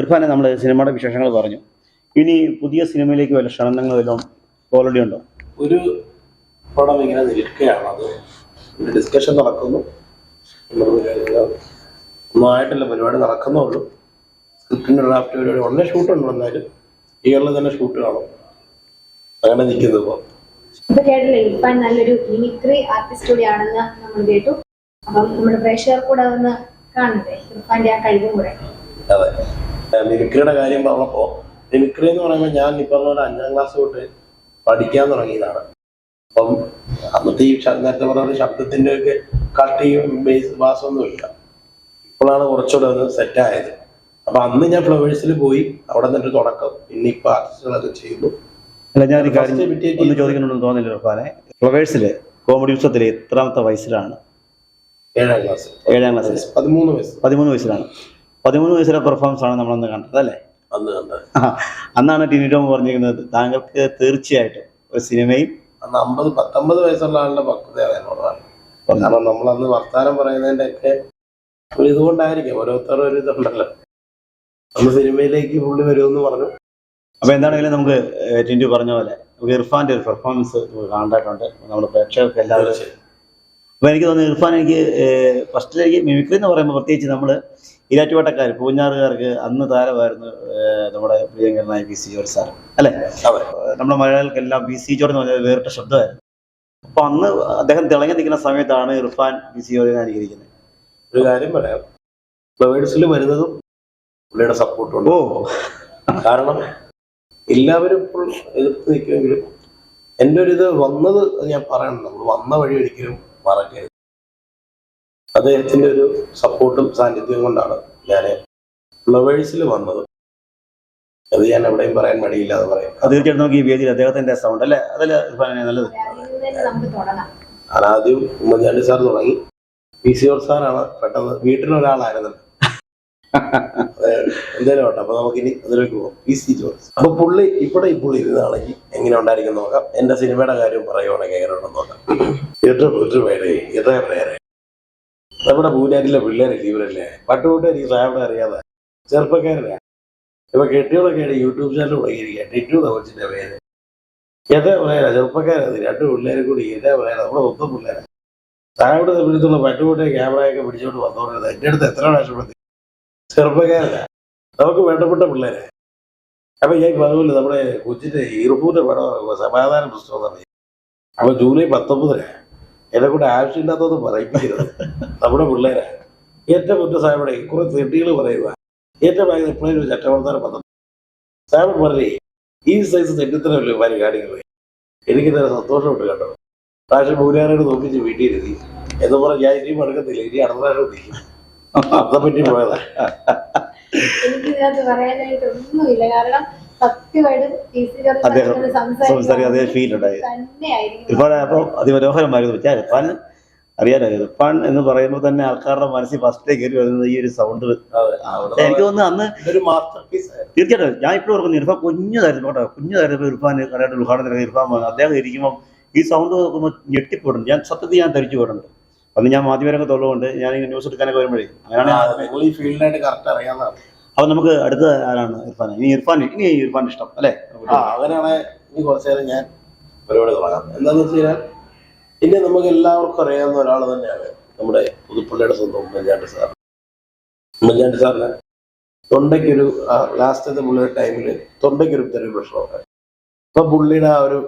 ഇർഫാനെ നമ്മൾ സിനിമയുടെ വിശേഷങ്ങൾ പറഞ്ഞു. ഇനി പുതിയ സിനിമയിലേക്ക് വല്ല ക്ഷണങ്ങൾ വല്ലതും ഓൾറെഡി ഉണ്ടോ? ഒരു പടം ഇങ്ങനെ നിൽക്കുകയാണ്. അത് ഡിസ്കഷൻ നടക്കുന്നു, ഒന്നും ആയിട്ടില്ല, പരിപാടി നടക്കുന്നുള്ളൂ. സ്ക്രിപ്റ്റിൻ്റെ ഡ്രാഫ്റ്റ് പരിപാടി ഉടനെ ഷൂട്ടുണ്ട്. എന്നാലും ഇയറിൽ തന്നെ ഷൂട്ട് കാണും. അങ്ങനെ നിൽക്കുന്നു ഇപ്പോൾ. ഇപ്പൊ കേട്ടില്ലേ, ഇർഫാൻ നല്ലൊരു മിമിക്രി ആർട്ടിസ്റ്റ് കൂടിയാണെന്ന് നമ്മൾ കേട്ടു. അപ്പം നമ്മുടെ പ്രേക്ഷകർ കൂടെ അതൊന്ന് കാണണ്ടേ ഇർഫാന്റെ ആ കഴിവും കൂടെ. അതെ, മിമിക്രിയുടെ കാര്യം പറഞ്ഞപ്പോൾ, മിമിക്രി എന്ന് പറയുമ്പോൾ ഞാൻ ഈ പറഞ്ഞ പോലെ 5ാം ക്ലാസ് തൊട്ട് പഠിക്കാൻ തുടങ്ങിയതാണ്. അപ്പം അന്നത്തെ ഈ നേരത്തെ പറഞ്ഞ ശബ്ദത്തിൻ്റെ ഒക്കെ കട്ടിയും ബേസ് ബാസൊന്നും ഇല്ല. ഇപ്പോഴാണ് കുറച്ചുകൂടെ ഒന്ന് സെറ്റായത്. അപ്പൊ അന്ന് ഞാൻ ഫ്ലവേഴ്സിൽ പോയി, അവിടെ നിന്നൊരു തുടക്കം. പിന്നെ ഇപ്പൊ ആർട്ടിസ്റ്റുകളൊക്കെ ചെയ്യുന്നു. അല്ല, ഞാൻ ഈ കാര്യം ഒന്ന് ചോദിക്കണമെന്ന് തോന്നില്ല ഇർഫാനെ. ഫ്ലവേഴ്സില് കോമഡി ഉത്സവത്തില് എത്രാമത്തെ വയസ്സിലാണ്? 7ാം ക്ലാസ്. 7ാം ക്ലാസ്സിൽ 13 വയസ്സിലാണ്. 13 വയസ്സിലെ പെർഫോമൻസ് ആണ് നമ്മളന്ന് കണ്ടത് അല്ലേ? അന്ന് കണ്ടത്. അന്നാണ് ടി വി ടോം പറഞ്ഞിരിക്കുന്നത് താങ്കൾക്ക് തീർച്ചയായിട്ടും ഒരു സിനിമയും അന്ന് 19 വയസ്സുള്ള ആളുടെ പക്വതയാണ് എന്നോടാണ്. കാരണം നമ്മളന്ന് വർത്താനം പറയുന്നതിന്റെ ഒക്കെ ഒരു ഇതുകൊണ്ടായിരിക്കും, ഓരോരുത്തരും ഒരു ഇതുണ്ടല്ലോ. അന്ന് സിനിമയിലേക്ക് പുള്ളി വരുമെന്ന് പറഞ്ഞു. അപ്പൊ എന്താണെങ്കിലും നമുക്ക് ടിൻഡു പറഞ്ഞ പോലെ നമുക്ക് ഇർഫാന്റെ ഒരു പെർഫോമൻസ് കണ്ടിട്ടുണ്ട് നമ്മുടെ പ്രേക്ഷകർക്ക് എല്ലാവരും. അപ്പൊ എനിക്ക് തോന്നുന്നു ഇർഫാൻ, എനിക്ക് ഫസ്റ്റിലേക്ക് മിമിക്രി എന്ന് പറയുമ്പോൾ പ്രത്യേകിച്ച് നമ്മൾ ഇരാറ്റുപേട്ടക്കാർ പൂഞ്ഞാറുകാർക്ക് അന്ന് താരമായിരുന്നു നമ്മുടെ പ്രിയങ്കരനായ പി സി ജോർജ് സാർ അല്ലേ? നമ്മുടെ മലയാളികൾക്കെല്ലാം പി സി ജോർജ് എന്ന് പറഞ്ഞാൽ വേറിട്ട ശബ്ദമായിരുന്നു. അപ്പൊ അന്ന് അദ്ദേഹം തിളങ്ങി നിൽക്കുന്ന സമയത്താണ് ഇർഫാൻ പി സി ജോർജിനെ അനുകരിക്കുന്നത്. ഒരു കാര്യം പറയാം, ഫ്ലവേഴ്സിൽ വരുന്നതും പുള്ളിയുടെ സപ്പോർട്ടുണ്ട്. കാരണം എല്ലാവരും ഇപ്പോൾ എതിർത്ത് നിൽക്കുമെങ്കിലും എൻ്റെ ഒരു ഇത് വന്നത് ഞാൻ പറയണം, നമ്മൾ വന്ന വഴി ഒരിക്കലും മറക്കരുത്. അദ്ദേഹത്തിൻ്റെ ഒരു സപ്പോർട്ടും സാന്നിധ്യവും കൊണ്ടാണ് ഞാൻ ഫ്ലവേഴ്സിൽ വന്നത്. അത് ഞാൻ എവിടെയും പറയാൻ മടിയില്ലാതെ പറയാം. തീർച്ചയായിട്ടും നമുക്ക് ഈ വേദിയിൽ അദ്ദേഹത്തിന്റെ സൗണ്ട് അല്ലേ, അതല്ലേ നല്ലത്. ആദ്യം ഉമ്മൻചാണ്ടി സാർ തുടങ്ങി, പി സി ജോർജ് സാറാണ് പെട്ടെന്ന് വീട്ടിലൊരാളായിരുന്നല്ലോ. എന്തായാലും കേട്ടോ. അപ്പൊ നമുക്കിനി അതിലേക്ക് പോകാം. P C George. അപ്പൊ പുള്ളി പുള്ളി ഇരുന്നാണെങ്കിൽ എങ്ങനെ ഉണ്ടായിരിക്കും നോക്കാം. എന്റെ സിനിമയുടെ കാര്യം പറയുവാണെങ്കിൽ എങ്ങനെ ഉണ്ടെന്ന് നോക്കാം. എത്ര പേരെ നമ്മുടെ പൂഞ്ഞാറ്റിലെ പിള്ളേരല്ലേ ഇവരല്ലേ? പട്ടുകൂട്ടർ ഈ സാഹിബിനെ അറിയാതെ ചെറുപ്പക്കാരനാ. ഇപ്പൊ കെട്ടികളൊക്കെയാണ് യൂട്യൂബ് ചാനൽ തുടങ്ങിയിരിക്കുക. ടിറ്റു തവച്ചിന്റെ പേര്. എത്ര പിള്ളേരാ ചെറുപ്പക്കാരത്, 2 പിള്ളേരും കൂടി. എത്ര പിള്ളേരാ, നമ്മുടെ മൊത്തം പിള്ളേരാ. സാഹിബിന്റെ സമയത്തുള്ള പട്ടുകൂട്ടെ ക്യാമറയൊക്കെ പിടിച്ചോണ്ട് വന്നോണ്ടത് എന്റെ അടുത്ത് എത്ര പ്രാവശ്യപ്പെടുത്തി. ചെറുപ്പക്കാരനാ, നമുക്ക് വേണ്ടപ്പെട്ട പിള്ളേരെ. അപ്പൊ ഞാൻ പറഞ്ഞില്ല, നമ്മുടെ കൊച്ചിന്റെ ഈർപ്പൂന്റെ പടം സമാധാന പുസ്തകം തന്നെ. അപ്പൊ ജൂലൈ 19 എന്നെ കൂടെ ആവശ്യമില്ലാത്തത് പറയിപ്പിക്കുന്നത് നമ്മുടെ പിള്ളേരെ. ഏറ്റവും കുറ്റ സാഹിബടെ കുറെ തെട്ടികൾ പറയുക. ഏറ്റവും ഭയങ്കര ഇപ്പോഴും ഒരു ചട്ടവർത്താനം പത്രം സാഹിബ് പറഞ്ഞേ, ഈ സൈസ് തെറ്റിത്തരമല്ലോ പല കാര്യങ്ങൾ. എനിക്ക് തന്നെ സന്തോഷമുണ്ട് കേട്ടോ. പ്രാവശ്യം പൂരാനോട് നോക്കിച്ച് വീട്ടിൽ ഇരുത്തി എന്ന് പറഞ്ഞാൽ ഞാൻ ഇനിയും എടുക്കത്തില്ല, ഇനി അടുത്ത പ്രാവശ്യം നിൽക്കും. അതെ പറ്റി പോയതാ. എനിക്ക് ഇതിനകത്ത് പറയാനായിട്ട് ഒന്നുമില്ല. കാരണം അതേ ഫീൽ ഉണ്ടായി. ഇർഫാൻ അപ്പോൾ അതിമനോഹരമായിരുന്നു. വെച്ചാൽ ഇർഫാൻ അറിയാലോ, ഇർഫാൻ എന്ന് പറയുമ്പോൾ തന്നെ ആൾക്കാരുടെ മനസ്സിൽ ഫസ്റ്റ് കയറി വരുന്നത് ഈ ഒരു സൗണ്ട്. എനിക്ക് തോന്നുന്നു അന്ന് തീർച്ചയായിട്ടും ഞാൻ ഇപ്പോഴും ഓർക്കുന്നു, ഇർഫാൻ കുഞ്ഞതായിരുന്നു കേട്ടോ. കുഞ്ഞതായിരുന്നു ഇർഫാൻ കടയുടെ ഉദ്ഘാടനത്തിലൊക്കെ ഇർഫാൻ വന്നു. അദ്ദേഹം ഇരിക്കുമ്പോൾ ഈ സൗണ്ട് നോക്കുമ്പോൾ ഞെട്ടിപ്പോടുന്നു. ഞാൻ സത്യത്തിൽ ഞാൻ ധരിച്ചു പോയിട്ടുണ്ട്. അന്ന് ഞാൻ മാധ്യമരംഗത്തുള്ളതുകൊണ്ട് ഞാൻ ഈ ന്യൂസ് എടുക്കാനൊക്കെ വരുമ്പോഴേ അങ്ങനെയാണ് ഈ ഫീൽഡിനായിട്ട് കറക്റ്റ് അറിയാവുന്നതാണ്. അപ്പൊ നമുക്ക് അടുത്ത ആരാണ് ഇർഫാൻ? ഇനി ഇർഫാൻ ഇഷ്ടം അല്ലേ? അങ്ങനെയാണ്. ഇനി കുറച്ചു നേരം ഞാൻ പരിപാടി തുടങ്ങാം. എന്താന്ന് വെച്ച് കഴിഞ്ഞാൽ ഇനി നമുക്ക് എല്ലാവർക്കും അറിയാവുന്ന ഒരാൾ തന്നെയാണ് നമ്മുടെ പുതുപ്പള്ളിയുടെ സ്വന്തം ഉമ്മൻചാണ്ടി സാർ. ഉമ്മൻചാണ്ടി സാറിന് തൊണ്ടയ്ക്കൊരു ലാസ്റ്റത്തെ പുള്ളിയുടെ ടൈമില് തൊണ്ടയ്ക്കൊരു ചെറിയ പ്രശ്നമൊക്കെ. അപ്പൊ പുള്ളിയുടെ ആ ഒരു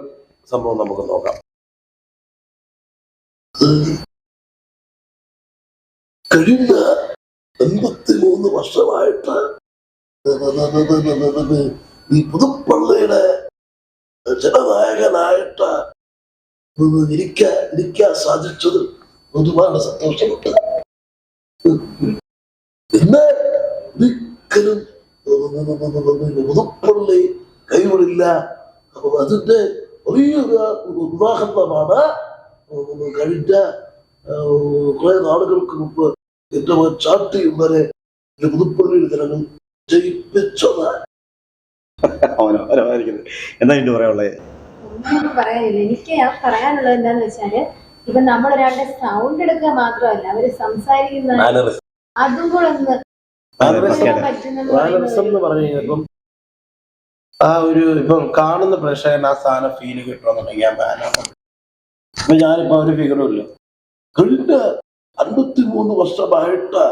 സംഭവം നമുക്ക് നോക്കാം. കഴിഞ്ഞ 83 വർഷമായിട്ട് ഈ പുതുപ്പള്ളിയുടെ ജനനായകനായിട്ട് ഇരിക്കാൻ സാധിച്ചത് ഒരുപാട് സന്തോഷമുണ്ട്. പിന്നെ ഒരിക്കലും പുതുപ്പള്ളി കൈവിടില്ല. അതിന്റെ വലിയൊരു ഉദാഹരണമാണ് കഴിഞ്ഞ കുറെ നാളുകൾക്ക് മുമ്പ് എന്റെ ചാട്ടി വരെ പുതുപ്പള്ളിയിൽ ജനങ്ങൾ ജയിപ്പിച്ചത്. എന്താ ഇതിന്റെ പറയാനുള്ളത്? ഒന്നും പറയാനില്ല. എനിക്ക് പറയാനുള്ളത് എന്താന്ന് വെച്ചാല്, ഇപ്പൊ നമ്മളൊരാളുടെ സൗണ്ട് എടുക്കുക മാത്രമല്ല, അവര് സംസാരിക്കുന്ന അതും കൂടെ ഒന്ന് എന്ന് പറഞ്ഞു കഴിഞ്ഞപ്പം ആ ഒരു ഇപ്പം കാണുന്ന പ്രേക്ഷകൻ ആ സാധനം ഫീല് കിട്ടണമെന്നുണ്ടെങ്കിൽ ഞാൻ ബാനാണ്. ഇപ്പൊ ഞാനിപ്പോ ഒരു ഫിഗറും ഇല്ല കഴിഞ്ഞ 53 വർഷമായിട്ട്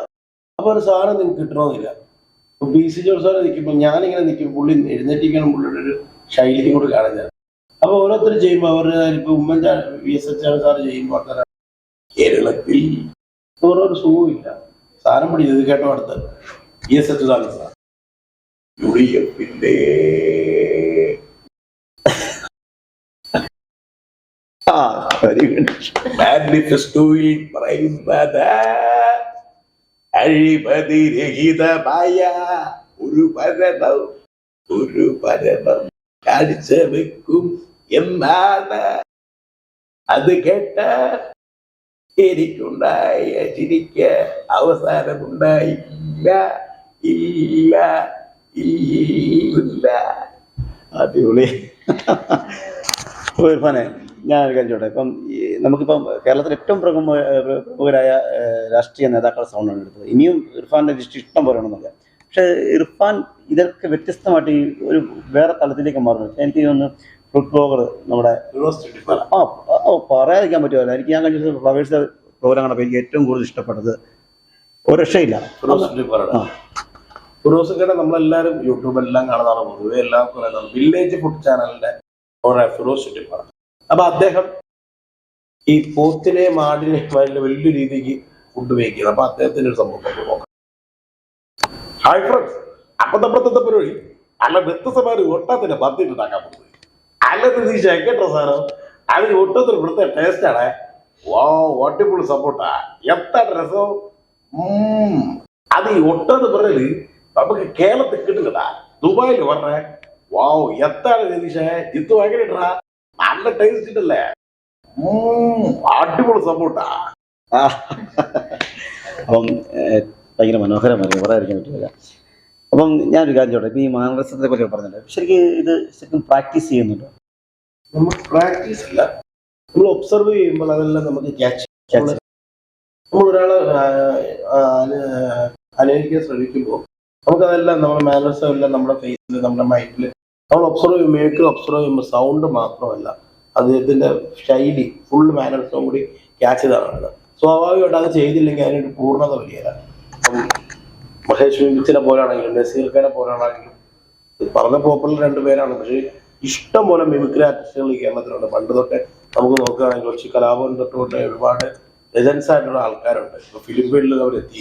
അപ്പൊ ഒരു സാധനം നിങ്ങൾക്ക് കിട്ടണമെന്നില്ല. ഇപ്പൊ BC ജോർജ് സാറ് നിൽക്കുമ്പോൾ ഞാനിങ്ങനെ നിൽക്കും, പുള്ളി എഴുന്നേറ്റിരിക്കണം, പുള്ളിയുടെ ഒരു ശൈലിയും കൂടി കാണുന്നത്. അപ്പൊ ഓരോരുത്തർ ചെയ്യുമ്പോൾ അവരുടെ ഇപ്പൊ ഉമ്മൻചാണ്ടി VS സാറ് ചെയ്യുമ്പോൾ അത്ര കേരളത്തിൽ ഓരോരു സുഖവും ഇല്ല. സാധനം പിടിച്ചത് കേട്ടോ അടുത്ത് VS സാറ് UDFിന്റെ മാനിഫെസ്റ്റോയിൽ പറയുന്നത് അഴിമതിരഹിതമായ ഒരു ഭരണം കാഴ്ചവെക്കും എന്നാണ്. അത് കേട്ട എനിക്കുണ്ടായ ചിരിക്ക് അവസാനമുണ്ടായില്ല. ഇല്ല ഇല്ല. അടിപൊളി. ഇർഫാനെ ഞാൻ കഴിച്ചോട്ടെ. ഇപ്പം നമുക്കിപ്പം കേരളത്തിൽ ഏറ്റവും പ്രമുഖരായ രാഷ്ട്രീയ നേതാക്കളുടെ സൗണ്ടാണ് എടുത്തത്. ഇനിയും ഇർഫാന്റെ ലിസ്റ്റ് ഇഷ്ടം പോലെ ഉണ്ടെന്നല്ല. പക്ഷെ ഇർഫാൻ ഇതൊക്കെ വ്യത്യസ്തമായിട്ട് ഈ ഒരു വേറെ തലത്തിലേക്ക് മാറുന്നു. എനിക്ക് തോന്നുന്നു ഫുഡ് ബ്ലോഗർ നമ്മുടെ പറയാതിരിക്കാൻ പറ്റുമല്ലോ. എനിക്ക് ഞാൻ കഴിഞ്ഞ ഫ്ലവേഴ്സ് പ്രോഗ്രാം കണ്ടപ്പോൾ എനിക്ക് ഏറ്റവും കൂടുതൽ ഇഷ്ടപ്പെട്ടത് ഒരു രക്ഷയില്ല. ഫിറോസിക്കടെ നമ്മളെല്ലാവരും യൂട്യൂബെല്ലാം കാണുന്നതാണ്. പൊതുവെ എല്ലാവർക്കും വില്ലേജ് ഫുഡ് ചാനലിന്റെ ഫിറോസ് ചുറ്റിപ്പാണ്. അപ്പൊ അദ്ദേഹം ഈ പോത്തിനെ മാടിനെ വലിയ രീതിക്ക് ഫുഡ് വെക്കുന്നത്. അപ്പൊ അദ്ദേഹത്തിന്റെ ഒരു സംഭവം നോക്കാം. ഹായ് ഫ്രണ്ട്സ്, അപ്പത്തപ്പുറത്തെ പരിപാടി അല്ല വ്യത്യസ്തമായ ഒട്ടത്തിന്റെ പത്തിട്ട് ഉണ്ടാക്കാൻ പോകുന്നത്. അല്ലത് നീ ശേഖട്ടോ സാധനം അതിന് ഒട്ടത്തിന് ഇവിടുത്തെ ടേസ്റ്റ് ആണ്. വാ അടിപൊളി സപ്പോർട്ടാ, എത്ര രസം. അത് ഈ ഒട്ടത് പറഞ്ഞത് നമുക്ക് കേരളത്തിൽ കിട്ടില്ലടാ. ദുബായിൽ പറഞ്ഞേ വാവ് എത്താണ് രതീഷേ, ഇത് ഭയങ്കര ഇട്ടാ നല്ല ടേസ്റ്റ് ഇട്ടല്ലേ. അടിപൊളി സപ്പോർട്ടാ. അപ്പം ഭയങ്കര മനോഹരമല്ലേ, പറയാതിരിക്കാൻ പറ്റില്ല. അപ്പം ഞാനൊരു കാര്യം ചോട്ടെ, ഇപ്പം ഈ മാനരസത്തെ കുറിച്ച് പറഞ്ഞല്ലോ, ശരിക്കും പ്രാക്ടീസ് ചെയ്യുന്നുണ്ടോ? നമ്മൾ പ്രാക്ടീസ് അല്ല, നമ്മൾ ഒബ്സർവ് ചെയ്യുമ്പോൾ അതെല്ലാം നമുക്ക് ക്യാച്ച്. നമ്മൾ ഒരാളെ അനുകരിക്കാൻ ശ്രമിക്കുമ്പോൾ നമുക്കതെല്ലാം നമ്മുടെ മാനേഴ്സും എല്ലാം നമ്മുടെ ഫേസിൽ നമ്മുടെ മൈൻഡിൽ നമ്മൾ ഒബ്സർവ് ചെയ്യുമ്പോൾ മേക്കിൽ ഒബ്സർവ് ചെയ്യുമ്പോൾ സൗണ്ട് മാത്രമല്ല അദ്ദേഹത്തിന്റെ ശൈലി ഫുൾ മാനേഴ്സും കൂടി ക്യാച്ച് ചെയ്താണ്. സ്വാഭാവികമായിട്ട് അത് ചെയ്തില്ലെങ്കിൽ അതിനൊരു പൂർണ്ണത വലിയതാണ്. മഹേഷ് മിമിച്ചിനെ പോലാണെങ്കിലും നസീർഖാനെ പോലാണെങ്കിലും പറഞ്ഞ പോപ്പുലർ രണ്ടുപേരാണ്. പക്ഷേ ഇഷ്ടം പോലെ മിമിക്രി ആർട്ടിസ്റ്റുകൾ ഈ കേരളത്തിലുണ്ട്. പണ്ട് തൊട്ടേ നമുക്ക് നോക്കുകയാണെങ്കിൽ കുറച്ച് കലാഭവൻ തൊട്ടുകൊണ്ട് ഒരുപാട് ലെജൻസ് ആയിട്ടുള്ള ആൾക്കാരുണ്ട്. ഇപ്പൊ ഫിലിം ഫീൽഡിൽ അവരെത്തി.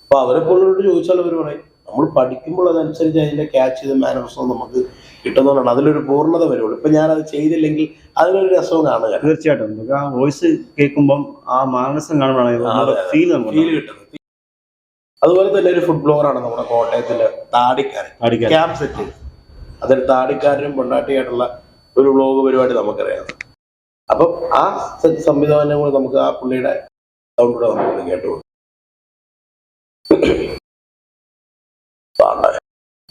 അപ്പൊ അവരെ പോലുള്ളവരോട് ചോദിച്ചാൽ അവർ പറയും നമ്മൾ പഠിക്കുമ്പോൾ അതനുസരിച്ച് അതിന്റെ ക്യാച്ച് ചെയ്ത മാനേഴ്സും നമുക്ക് കിട്ടുന്നതുകൊണ്ടാണ് അതിലൊരു പൂർണ്ണത വരുള്ളൂ. ഇപ്പൊ ഞാനത് ചെയ്തില്ലെങ്കിൽ അതിനൊരു രസവും കാണുക. തീർച്ചയായിട്ടും നമുക്ക് ആ വോയിസ് കേൾക്കുമ്പം ആ മാനസം കാണുമ്പോഴാണ് ഫീൽ കിട്ടുന്നത്. അതുപോലെ തന്നെ ഒരു ഫുഡ് ബ്ലോഗറാണ് നമ്മുടെ കോട്ടയത്തിലെ താടിക്കാരൻ ക്യാമ്പ് സെറ്റ്. അതൊരു താടിക്കാരനും പൊണ്ടാട്ടിയായിട്ടുള്ള ഒരു വ്ലോഗ് പരിപാടി നമുക്കറിയാം. അപ്പം ആ സംവിധാനം കൂടെ നമുക്ക് ആ പുള്ളിയുടെ സൗണ്ട് കൂടെ നമുക്ക് കേട്ടുപോകും.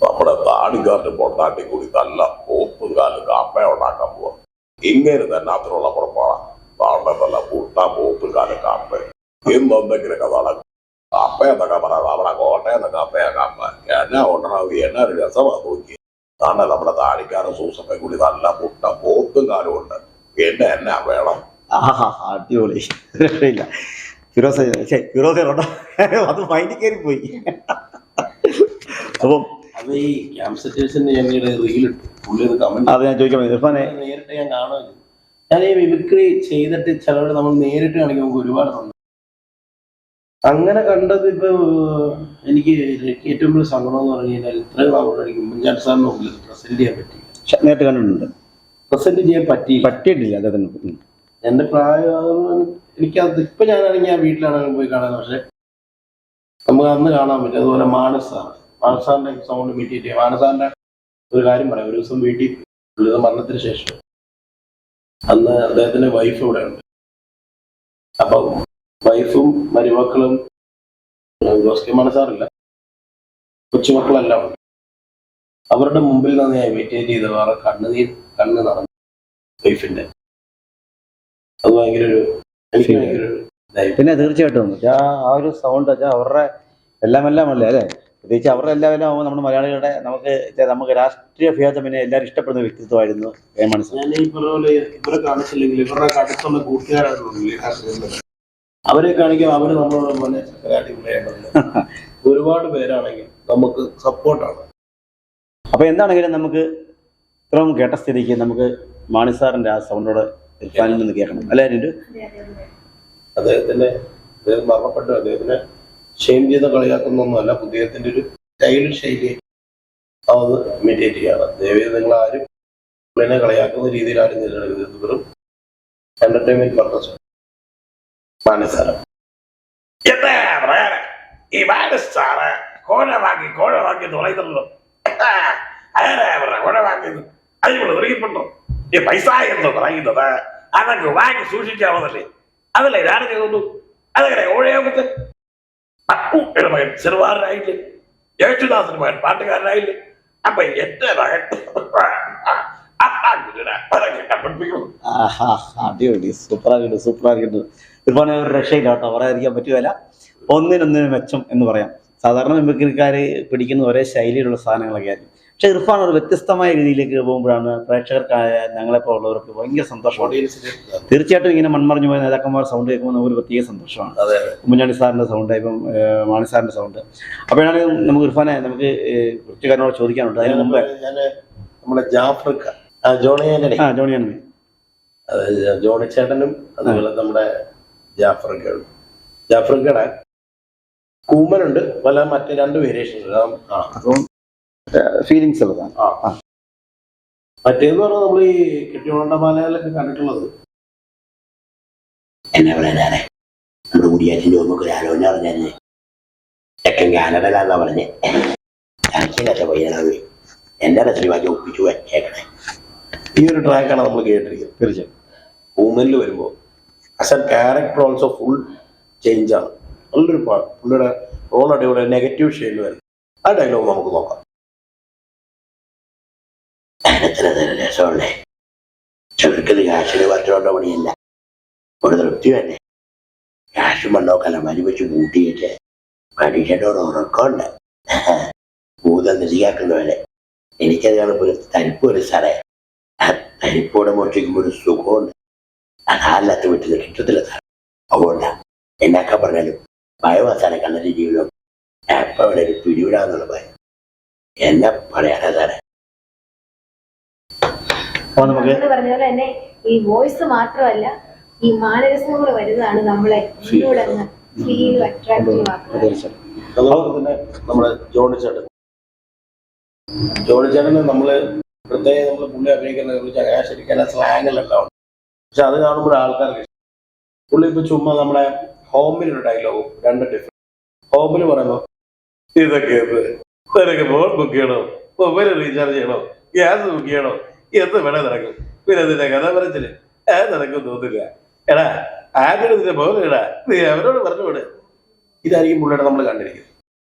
നമ്മുടെ താടിക്കാരനും പൊണ്ടാട്ടി കൂടി നല്ല പോപ്പും കാലും കാപ്പ ഉണ്ടാക്കാൻ പോവാം. ഇങ്ങനെ തന്നെ അതിനുള്ള പുറപ്പാടാണ്. താണ്ടെ നല്ല പുട്ട പോപ്പും കാലും കാപ്പ എന്തെങ്കിലൊക്കെ നടക്കും. കപ്പ എന്നൊക്കെ പറയാം, നമ്മുടെ കോട്ടയം കപ്പയാ കപ്പ എന്നാ ഉണ്ടാവും. എന്നാ ഒരു രസമാ നോക്കി. താണ്ടെ നമ്മുടെ താടിക്കാരൻ സൂസപ്പെ കൂടി നല്ല പുട്ട പോപ്പും കാലും ഉണ്ട്. എന്നാ വേണം. അടിപൊളി. രക്ഷയില്ല. ഫിറോസ് അത് മൈൻഡിൽ കയറി പോയി. അപ്പം അത് ഈ ക്യാമ്പ് സെറ്റേഴ്സിന്റെ റീലിട്ടു പുള്ളി കമന്റ്. അത് ഞാൻ ചോദിക്കാൻ നേരിട്ട് ഞാൻ കാണുമല്ലോ. ഞാൻ ഈ മിമിക്രി ചെയ്തിട്ട് ചിലവർ നമ്മൾ നേരിട്ട് കാണിക്കാൻ നമുക്ക് ഒരുപാടുണ്ട്. അങ്ങനെ കണ്ടത് ഇപ്പൊ എനിക്ക് ഏറ്റവും വലിയ സങ്കടം എന്ന് പറഞ്ഞു കഴിഞ്ഞാൽ ഇത്രയും നാളോട് എനിക്ക് ഉമ്മൻചാണ്ടി സാറിന് മുമ്പിൽ പ്രസന്റ് ചെയ്യാൻ പറ്റിയില്ല. നേരിട്ട് കണ്ടിട്ടുണ്ട്. പ്രസന്റ് ചെയ്യാൻ പറ്റിയിട്ടില്ല അദ്ദേഹത്തിന്. എന്റെ പ്രായം എനിക്കത് ഇപ്പൊ ഞാനാണെങ്കിൽ ഞാൻ വീട്ടിലാണെങ്കിൽ പോയി കാണാൻ. പക്ഷെ നമുക്ക് അന്ന് കാണാൻ പറ്റും. അതുപോലെ മാനസാറിന്റെ സൗണ്ട് മീറ്റ് ചെയ്യാം. മാനസാറിന്റെ ഒരു കാര്യം പറയാം. ഒരു ദിവസം വീട്ടിൽ പുള്ളിയുടെ മരണത്തിന് ശേഷം അന്ന് അദ്ദേഹത്തിന്റെ വൈഫ് ഇവിടെ ഉണ്ട്. അപ്പൊ വൈഫും മരുമക്കളും ജോസ് മനസാറില്ല, കൊച്ചുമക്കളെല്ലാം ഉണ്ട്. അവരുടെ മുമ്പിൽ നിന്ന് ഞാൻ ഇമിറ്റേറ്റ് ചെയ്ത് വേറെ കണ്ണ് നടന്നു വൈഫിന്റെ. അത് ഭയങ്കര ഒരു എനിക്ക് ഭയങ്കര ഒരു പിന്നെ തീർച്ചയായിട്ടും ആ ഒരു സൗണ്ട് അവരുടെ എല്ലാം അല്ലേ പ്രത്യേകിച്ച് അവരുടെ എല്ലാവരും ആകുമ്പോൾ നമ്മുടെ മലയാളികളുടെ നമുക്ക് രാഷ്ട്രീയ ഭേദം പിന്നെ എല്ലാവരും ഇഷ്ടപ്പെടുന്ന വ്യക്തിത്വമായിരുന്നു മാണി സാർ. ഞാൻ ഈ പറഞ്ഞ പോലെ ഇവരെ കാണിച്ചില്ലെങ്കിൽ ഇവരുടെ അടുത്തുള്ള കൂട്ടുകാരായിട്ടുള്ള അവരെ കാണിക്കാൻ അവര് നമ്മളോട് പോലെ അടിപൊളിയായിട്ടുണ്ട്. ഒരുപാട് പേരാണെങ്കിൽ നമുക്ക് സപ്പോർട്ടാണ്. അപ്പോൾ എന്താണെങ്കിലും നമുക്ക് ഇത്രയും കേട്ട സ്ഥിതിക്ക് നമുക്ക് മാണി സാറിൻ്റെ ആ സൗണ്ടോടെ ഇർഫാനിൽ നിന്ന് കേൾക്കണം അല്ലേ രിന്റു? അദ്ദേഹം മരണപ്പെട്ടു. അദ്ദേഹത്തിനെ ഷെയിം ചെയ്ത കളിയാക്കുന്നൊന്നുമല്ല, അദ്ദേഹത്തിന്റെ ഒരു സ്റ്റൈലിഷ് ശൈലി അത് ഇമിറ്റേറ്റ് ചെയ്യാണ്. ദയവേത് നിങ്ങൾ ആരും പുള്ളിനെ കളിയാക്കുന്ന രീതിയിൽ ആരും നിലനിൽക്കുന്നത് വെറും എന്റർടൈൻമെന്റ് പർപ്പസ്. മാനസാരം ഈ മാനസാറ് കോഴവാക്കി തുളയുന്നല്ലോ, കോഴവാക്കിയത് അതിനുള്ള അറിയപ്പെട്ടോ. ഈ പൈസ എന്ന് പറയുന്നത് അതൊക്കെ വാങ്ങി സൂക്ഷിക്കാവുന്നല്ലേ, അതല്ലേ ഞാൻ തോന്നുന്നു. അതങ്ങനെ ഓഴയാമത്തെ അപ്പൂപ്പയുടെ മകൻ ചെറുവാരനായില്ലേ, യേശുദാസിന്റെ മകൻ പാട്ടുകാരനായില്ലേ. അപ്പൊ എന്റെ മകൻ അടിപൊളി, സൂപ്പറാക്കിയിട്ടുണ്ട്. ഇർഫാനെ ഒരു രക്ഷയില്ല കേട്ടോ, പറയാതിരിക്കാൻ പറ്റുകയില്ല. ഒന്നിനൊന്നിന് മെച്ചം എന്ന് പറയാം. സാധാരണ മിമിക്രിക്കാർ പിടിക്കുന്ന ഒരേ ശൈലിയിലുള്ള സാധനങ്ങളൊക്കെ ആയിരിക്കും. പക്ഷെ ഇർഫാൻ ഒരു വ്യത്യസ്തമായ രീതിയിലേക്ക് പോകുമ്പോഴാണ് പ്രേക്ഷകർക്കായ ഞങ്ങളെപ്പോൾ ഉള്ളവർക്ക് ഭയങ്കര സന്തോഷമാണ്. തീർച്ചയായിട്ടും ഇങ്ങനെ മൺമറിഞ്ഞു പോയ നേതാക്കന്മാർ സൗണ്ട് കേൾക്കുമ്പോൾ നമുക്ക് ഒരു പ്രത്യേക സന്തോഷമാണ്. ഉമ്മൻചാണ്ടി സാറിൻ്റെ സൗണ്ട്, ഇപ്പം മാണി സാറിൻ്റെ സൗണ്ട്. അപ്പോഴാണ് നമുക്ക് ഇർഫാനെ നമുക്ക് കുറച്ച് കാര്യങ്ങളോട് ചോദിക്കാനുണ്ട്. അതിന് മുമ്പ് നമ്മുടെ ജോണിയാന്റണി ജോണി ചേട്ടനും അതുപോലെ നമ്മുടെ ജാഫ്രിക്കയുടെ കൂമനുണ്ട്, പല മറ്റ് 2 വേരിയേഷൻ ഫീലിങ്സ് ഉള്ളതാണ്. മറ്റേന്ന് പറഞ്ഞാൽ നമ്മൾ ഈ കെട്ടിയോണ്ട മാലകളിലൊക്കെ കണ്ടിട്ടുള്ളത് എന്നെ പറയാനേ നമ്മുടെ കുടിയാറ്റിന്റെ നമുക്ക് ഒരു ആലോചന പറഞ്ഞാല് തെക്കൻ കാനഡയിലാന്നാ പറഞ്ഞേ. ചർച്ചയിലൊക്കെ പയ്യനാവേ എന്റെ രസമാക്കി ഒപ്പിച്ചു വെച്ചേക്കണേ. ഈ ഒരു ട്രാക്കാണ് നമ്മൾ കേട്ടിരിക്കുന്നത്. തീർച്ചയായും കൂമനിൽ വരുമ്പോൾ as a character also full ചേഞ്ചാണ്. നല്ലൊരു പാട്ട്, പുള്ളിയുടെ റോൾ അടിപൊളി, നെഗറ്റീവ് ഷെയ്ഡിൽ വരുന്നത്. ആ ഡയലോഗ് നമുക്ക് നോക്കാം. എത്ര രസമുള്ളേ, ചെറുക്കത് കാശിന് പറ്റോണ്ട പണിയല്ല, ഒരു തൃപ്തി തന്നെ. കാശും മണ്ണോക്കല്ല മരുവെച്ച് കൂട്ടിയിട്ട് മനുഷ്യനോട് ഉറക്കമുണ്ട്. ഭൂതം നിധിയാക്കുന്നവരെ എനിക്കത് ഒരു തരിപ്പ് ഒരു സാറേ, ആ തരിപ്പോടെ മോഷിക്കുമ്പോൾ ഒരു സുഖമുണ്ട്. അല്ലാത്ത വീട്ടിൽ കിട്ടത്തില്ല സാർ. അതുകൊണ്ടാ എന്നൊക്കെ പറഞ്ഞാലും ഭയവാസാനെ കണ്ണന്റെ ജീവിതം എപ്പോ അവിടെ ഒരു പിടിവിടാന്നുള്ള ഭയം. എന്നെ പറയാനാ സാറേ. പറഞ്ഞ പോലെ തന്നെ ഈ വോയിസ് മാത്രമല്ല, ഈ മാനരസം കൂടെ വരുന്നതാണ് നമ്മളെ അട്രാക്റ്റീവ് ആക്കുന്നത്. അതുപോലെ തന്നെ നമ്മുടെ ജോണിച്ചേട്ടന് നമ്മള് പ്രത്യേകം നമ്മൾ പുള്ളി അഭിനയിക്കുന്ന ശരിക്കും സ്ലാങ്ങിലെല്ലാം ഉണ്ട്. പക്ഷെ അത് കാണുമ്പോൾ ആൾക്കാർക്ക് പുള്ളി ഇപ്പൊ ചുമ്മാ നമ്മുടെ ഹോമിലൊരു ഡയലോഗും 2 ഡിഫറെന്റ്. ഹോമിൽ പറയുമ്പോ ഇതൊക്കെ നിനക്ക് ഫോൺ ബുക്ക് ചെയ്യണോ, മൊബൈൽ റീചാർജ് ചെയ്യണോ, ഗ്യാസ് ബുക്ക് ചെയ്യണോ, എന്ത് വേണേ നടക്കും. പിന്നെ നിന്റെ കഥ പറച്ചില് നടക്കും തോന്നില്ല. എടാ ആദ്യം നിന്റെ പോലെടാ, നീ അവരോട് പറഞ്ഞു വിട്. ഇതായിരിക്കും പുള്ളിയുടെ നമ്മൾ കണ്ടിരിക്കുന്നത്.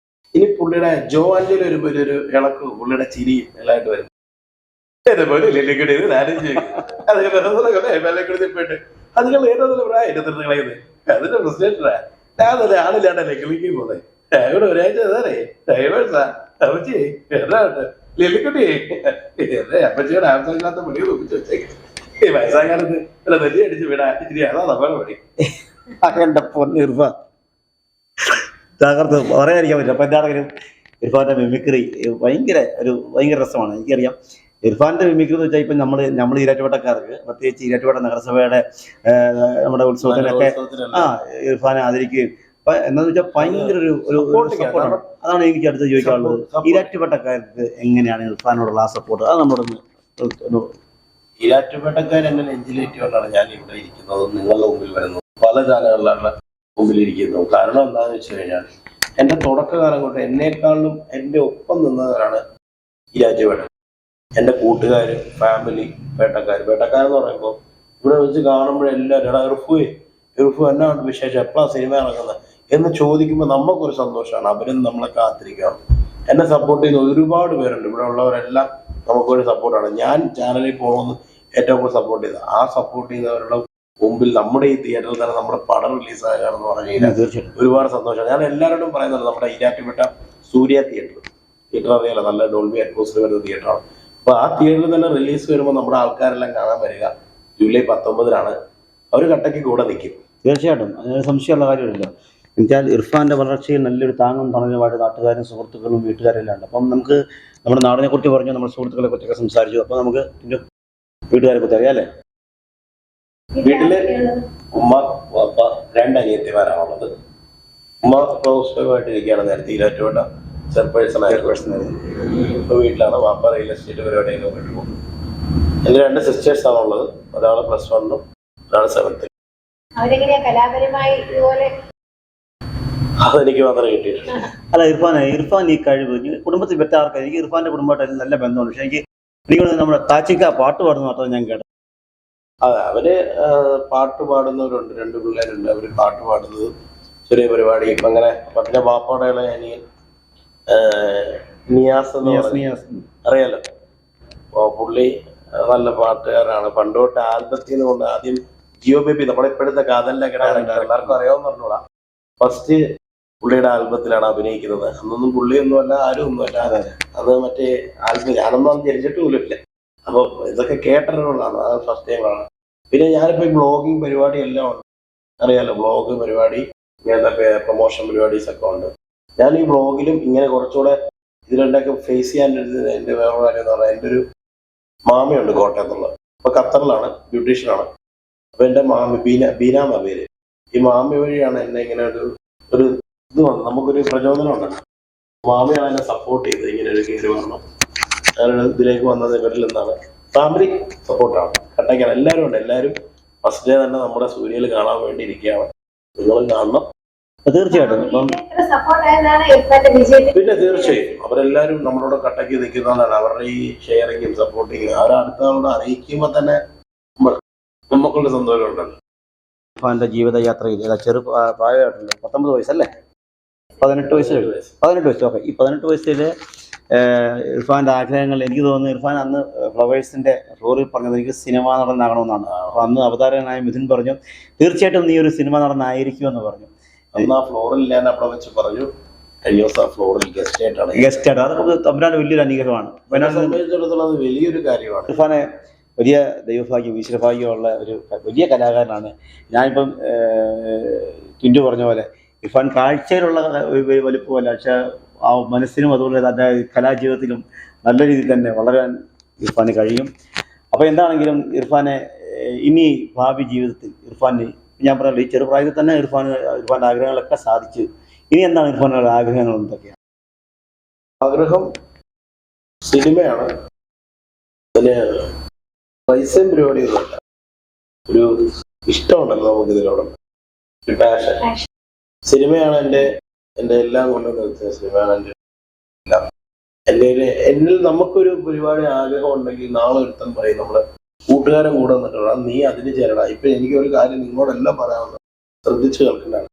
ഇനി പുള്ളിയുടെ ജോ ആന്റണി വരുമ്പോൾ ഒരു ഇളക്കും പുള്ളിയുടെ ചിരിയും എല്ലായിട്ട് വരും. എന്നെ പോലെ ലില്ലിക്കടി പോയിട്ട് അതുങ്ങൾ ഏതോ പ്രായം എന്നെ തിരുന്ന് കളയുന്നത്. അതിന്റെ പ്രസിഡന്റാ ഞാൻ തന്നെ ആളില്ലാണ്ടല്ലേ ക്ലിനിക്കിൽ പോകുന്നത്. ഇവിടെ ഒരാഴ്ച അതാണേ ഡൈവേഴ്സാ അമ്മച്ചി എന്താ ലില്ലിക്കുട്ടി എന്റെ അമ്മച്ചിയുടെ ആവശ്യമില്ലാത്ത പണി ഒപ്പിച്ച് വെച്ചേക്കും. ഈ വയസ്സാകാലത്ത് അല്ല നെല്ലി അടിച്ച് വിടാ ഇനി അതാ നമ്മളെ പണി. എന്റെ പൊന്ന് ഇർഫാൻ തകർത്ത് പറയാതിരിക്കാൻ പറ്റില്ല. അപ്പൊ എന്താണെങ്കിലും ഇർഫാന്റെ മിമിക്രി ഭയങ്കര രസമാണ്. എനിക്കറിയാം ഇർഫാന്റെ മിമിക്രി എന്ന് വെച്ചാൽ ഇപ്പം നമ്മൾ ഈരാറ്റുപേട്ടക്കാർക്ക്, പ്രത്യേകിച്ച് ഈരാറ്റുപേട്ട നഗരസഭയുടെ നമ്മുടെ ഉത്സവത്തിനൊക്കെ ഇർഫാനെ ആദരിക്കുകയും എന്താന്ന് വെച്ചാൽ ഭയങ്കര ഒരു സപ്പോർട്ടാണ്. അതാണ് എനിക്ക് അടുത്ത് ചോദിക്കാനുള്ളത്. ഈരാറ്റുപേട്ടക്കാർക്ക് എങ്ങനെയാണ് ഇർഫാനോടുള്ള ആ സപ്പോർട്ട്? അത് നമ്മളൊന്ന് ഈരാറ്റുപേട്ടക്കാർ എന്നെ നെഞ്ചിലേറ്റുകൊണ്ടാണ് ഞാൻ ഇവിടെ ഇരിക്കുന്നത്, നിങ്ങളുടെ മുമ്പിൽ വരുന്നത്, പല ചാനലുകളുടെ മുമ്പിൽ ഇരിക്കുന്നു. കാരണം എന്താണെന്ന് വെച്ച് കഴിഞ്ഞാൽ എൻ്റെ തുടക്കകാലം കൊണ്ട് എന്നെക്കാളും എൻ്റെ ഒപ്പം നിന്നവരാണ് ഈരാറ്റുപേട്ട. എൻ്റെ കൂട്ടുകാർ, ഫാമിലി, വേട്ടക്കാരെന്ന് പറയുമ്പോൾ ഇവിടെ വെച്ച് കാണുമ്പോഴെല്ലാവരും എടാ ഇർഫു എന്നാ വിശേഷം, എപ്പോഴാണ് സിനിമ ഇറങ്ങുന്നത് എന്ന് ചോദിക്കുമ്പോൾ നമുക്കൊരു സന്തോഷമാണ്. അവരും നമ്മളെ കാത്തിരിക്കണം. എന്നെ സപ്പോർട്ട് ചെയ്യുന്ന ഒരുപാട് പേരുണ്ട്. ഇവിടെ ഉള്ളവരെല്ലാം നമുക്കൊരു സപ്പോർട്ടാണ്. ഞാൻ ചാനലിൽ പോകണമെന്ന് ഏറ്റവും കൂടുതൽ സപ്പോർട്ട് ചെയ്തത്. ആ സപ്പോർട്ട് ചെയ്യുന്നവരുടെ മുമ്പിൽ നമ്മുടെ ഈ തിയേറ്ററിൽ തന്നെ നമ്മുടെ പടം റിലീസാകാണെന്ന് പറഞ്ഞു കഴിഞ്ഞാൽ ഒരുപാട് സന്തോഷമാണ്. ഞാൻ എല്ലാവരോടും പറയുന്നുണ്ട്, നമ്മുടെ ഈരാറ്റുപേട്ട സൂര്യ തിയേറ്റർ അറിയാലോ, നല്ല ഡോൾബി അറ്റ്മോസ്ഫിയർ വരുന്ന തിയേറ്ററാണ്. അപ്പോൾ ആ തിയേറ്ററിൽ തന്നെ റിലീസ് വരുമ്പോൾ നമ്മുടെ ആൾക്കാരെല്ലാം കാണാൻ വരിക. ജൂലൈ 19 അവർ കട്ടയ്ക്ക് കൂടെ നിൽക്കും. തീർച്ചയായിട്ടും അതിന് സംശയമുള്ള കാര്യമില്ലല്ലോ. എന്നുവെച്ചാൽ ഇർഫാൻ്റെ വളർച്ചയിൽ നല്ലൊരു താങ്ങും തണലുമായിട്ട് നാട്ടുകാരും സുഹൃത്തുക്കളും വീട്ടുകാരെല്ലാം ഉണ്ട്. അപ്പം നമുക്ക് നമ്മുടെ നാടിനെ കുറിച്ച് പറഞ്ഞു, നമ്മുടെ സുഹൃത്തുക്കളെ കുറിച്ചൊക്കെ സംസാരിച്ചു. അപ്പോൾ നമുക്ക് വീട്ടുകാരെ കുറിച്ച് അറിയാം അല്ലേ? വീട്ടില് ഉമ്മ വാപ്പ 2 അനിയത്തിമാരാണുള്ളത്. ഉമ്മ ഹൗസ്വൈഫായിട്ടിരിക്കുകയാണ്. നേരത്തെ ഈരാറ്റുപേട്ട ചെയർപേഴ്സൺ ഇപ്പോൾ വീട്ടിലാണ്. വാപ്പ റിയൽ എസ്റ്റേറ്റ് പരിപാടിയൊക്കെ വേണ്ടി പോകും. എൻ്റെ 2 സിസ്റ്റേഴ്സാണ് ഉള്ളത്. ഒരാൾ +1 ഒരാൾ 7th. അവരെങ്ങനെയാ കലാപരമായി ഇതുപോലെ? അതെനിക്ക് മാത്രമേ കിട്ടിയിട്ടുണ്ട്. അല്ല ഇർഫാൻ ഈ കഴിവ് കുടുംബത്തിൽ പറ്റാർക്ക്. എനിക്ക് ഇർഫാൻ്റെ കുടുംബമായിട്ട് നല്ല ബന്ധമുണ്ട്. പക്ഷേ എനിക്ക് നമ്മുടെ താച്ചിക്ക പാട്ട് പാടുന്ന മാത്രമേ ഞാൻ കേട്ടു. അതെ, അവര് പാട്ട് പാടുന്നവരുണ്ട്. 2 പിള്ളേരുണ്ട്. അവര് പാട്ട് പാടുന്നത് ചെറിയ പരിപാടി ഇപ്പം അങ്ങനെ. പിന്നെ വാപ്പയുടെ അനിയൻ നിയാസ് എന്ന് അറിയാലോ. പുള്ളി നല്ല പാട്ടുകാരാണ്. പണ്ടോട്ട് ആൽബത്തിൽ നിന്ന് കൊണ്ട് ആദ്യം ജിയോ ബേബി, നമ്മുടെ ഇപ്പോഴത്തെ കാതലിന്റെ എല്ലാവർക്കും അറിയാവുന്ന പറഞ്ഞോളാം. ഫസ്റ്റ് പുള്ളിയുടെ ആൽബത്തിലാണ് അഭിനയിക്കുന്നത്. അന്നൊന്നും പുള്ളിയൊന്നുമല്ല, ആരും ഒന്നുമല്ല. അത് മറ്റേ ആൽബം ഞാനൊന്നും ജനിച്ചിട്ട് പോലും ഇല്ല. അപ്പൊ ഇതൊക്കെ കേട്ടറിവുകളാണ്. അത് ഫസ്റ്റ് ടൈമാണ്. പിന്നെ ഞാനിപ്പോ ഈ ബ്ലോഗിങ് പരിപാടി എല്ലാം ഉണ്ട്, അറിയാലോ. ബ്ലോഗ് പരിപാടി, ഇങ്ങനത്തെ പ്രൊമോഷൻ പരിപാടീസ് ഒക്കെ ഉണ്ട്. ഞാൻ ഈ ബ്ലോഗിലും ഇങ്ങനെ കുറച്ചുകൂടെ ഇതിലുണ്ടൊക്കെ ഫേസ് ചെയ്യാൻ എൻ്റെ വേറൊരു കാര്യം എന്ന് പറഞ്ഞാൽ, എൻ്റെ ഒരു മാമയുണ്ട് കോട്ടയത്തുള്ള. അപ്പൊ ഖത്തറിലാണ്, ബ്യൂട്ടീഷ്യനാണ്. അപ്പൊ എൻ്റെ മാമി ബീനാമ പേര്. ഈ മാമി വഴിയാണ് എന്നെ ഇങ്ങനെ ഒരു ഇത് വന്നത്. നമുക്കൊരു പ്രചോദനം ഉണ്ടല്ലോ. മാമിയാണ് എന്നെ സപ്പോർട്ട് ചെയ്തത്. ഇങ്ങനെ ഒരു കയറി വരണം, ഞാനൊരു ഇതിലേക്ക് വന്നത് ഇവരിൽ നിന്നാണ്. ഫാമിലി സപ്പോർട്ടാണ്. കട്ടയ്ക്കാണ് എല്ലാവരും ഉണ്ട്. എല്ലാവരും ഫസ്റ്റ് ഡേ തന്നെ നമ്മുടെ സൂര്യയിൽ കാണാൻ വേണ്ടി ഇരിക്കുകയാണ്. നിങ്ങളും കാണണം തീർച്ചയായിട്ടും. പിന്നെ തീർച്ചയായും അവരെല്ലാവരും നമ്മളോട് കട്ടയ്ക്ക് നിൽക്കുന്നതാണ്. അവരുടെ ഈ ഷെയറിങ്ങും സപ്പോർട്ടിങ്ങും അവരടുത്തവരോട് അറിയിക്കുമ്പോൾ തന്നെ നമുക്കുള്ള സന്തോഷം ഉണ്ടല്ലോ. ഇർഫാൻ്റെ ജീവിതയാത്രയിൽ പ്രായമായിട്ടുണ്ട്. 19 വയസ്സല്ലേ? 18 വയസ്സ്. ഓക്കെ. ഈ 18 വയസ്സിൽ ഇർഫാൻ്റെ ആഗ്രഹങ്ങൾ, എനിക്ക് തോന്നുന്നു ഇർഫാൻ അന്ന് ഫ്ലവേഴ്സിൻ്റെ ഫ്ലോറിൽ പറഞ്ഞത് എനിക്ക് സിനിമാ നടനാകണമെന്നാണ്. അപ്പോൾ അന്ന് അവതാരകനായ മിഥുൻ പറഞ്ഞു, തീർച്ചയായിട്ടും നീ ഒരു സിനിമാ നടനായിരിക്കുമെന്ന് പറഞ്ഞു. അന്ന് ആ ഫ്ലോറിൽ ഞാൻ അവിടെ വെച്ച് പറഞ്ഞു, കഴിഞ്ഞ ദിവസം ആ ഫ്ലോറിൽ ഗസ്റ്റ് ആയിട്ട്. അത് നമുക്ക് തമ്പുരാൻ്റെ വലിയൊരു അനുഗ്രഹമാണ്. സംബന്ധിച്ചിടത്തോളം അത് വലിയൊരു കാര്യമാണ്. ഇർഫാനെ വലിയ ദൈവഭാഗ്യം, ഈശ്വരഭാഗ്യമുള്ള ഒരു വലിയ കലാകാരനാണ്. ഞാനിപ്പം ടിൻറ്റു പറഞ്ഞ പോലെ ഇർഫാൻ കാഴ്ചയിലുള്ള വലിപ്പമല്ല, പക്ഷെ ആ മനസ്സിനും അതുപോലെ തൻ്റെ കലാജീവിതത്തിലും നല്ല രീതിയിൽ തന്നെ വളരാൻ ഇർഫാന് കഴിയും. അപ്പോൾ എന്താണെങ്കിലും ഇർഫാനെ ഇനി ഭാവി ജീവിതത്തിൽ ഇർഫാന് ഞാൻ പറഞ്ഞല്ലോ, ഈ ചെറുപ്രായത്തിൽ തന്നെ ഇർഫാൻ്റെ ആഗ്രഹങ്ങളൊക്കെ സാധിച്ചു. ഇനി എന്താണ് ഇർഫാനുള്ള ആഗ്രഹങ്ങൾ? എന്തൊക്കെയാണ് ആഗ്രഹം? സിനിമയാണ്. അതിന് പൈസയും പരിപാടിയൊന്നുമല്ല, ഒരു ഇഷ്ടമുണ്ടല്ലോ നമുക്ക് ഇതിനോട്, ഒരു പാഷൻ. സിനിമയാണ് എൻ്റെ എല്ലാം കൊണ്ടും നിർത്തിയ സിനിമയാണ് എൻ്റെ എല്ലാം. എന്നിൽ നമുക്കൊരു പരിപാടി ആഗ്രഹം ഉണ്ടെങ്കിൽ നാളെ ഒരുത്തൻ പറയും, നമ്മള് കൂട്ടുകാരൻ കൂടെ വന്നിട്ടുള്ള നീ അതിന് ചേരണം. ഇപ്പൊ എനിക്കൊരു കാര്യം നിങ്ങളോടെല്ലാം പറയാനുള്ളത്, ശ്രദ്ധിച്ചു കേൾക്കേണ്ടതാണ്.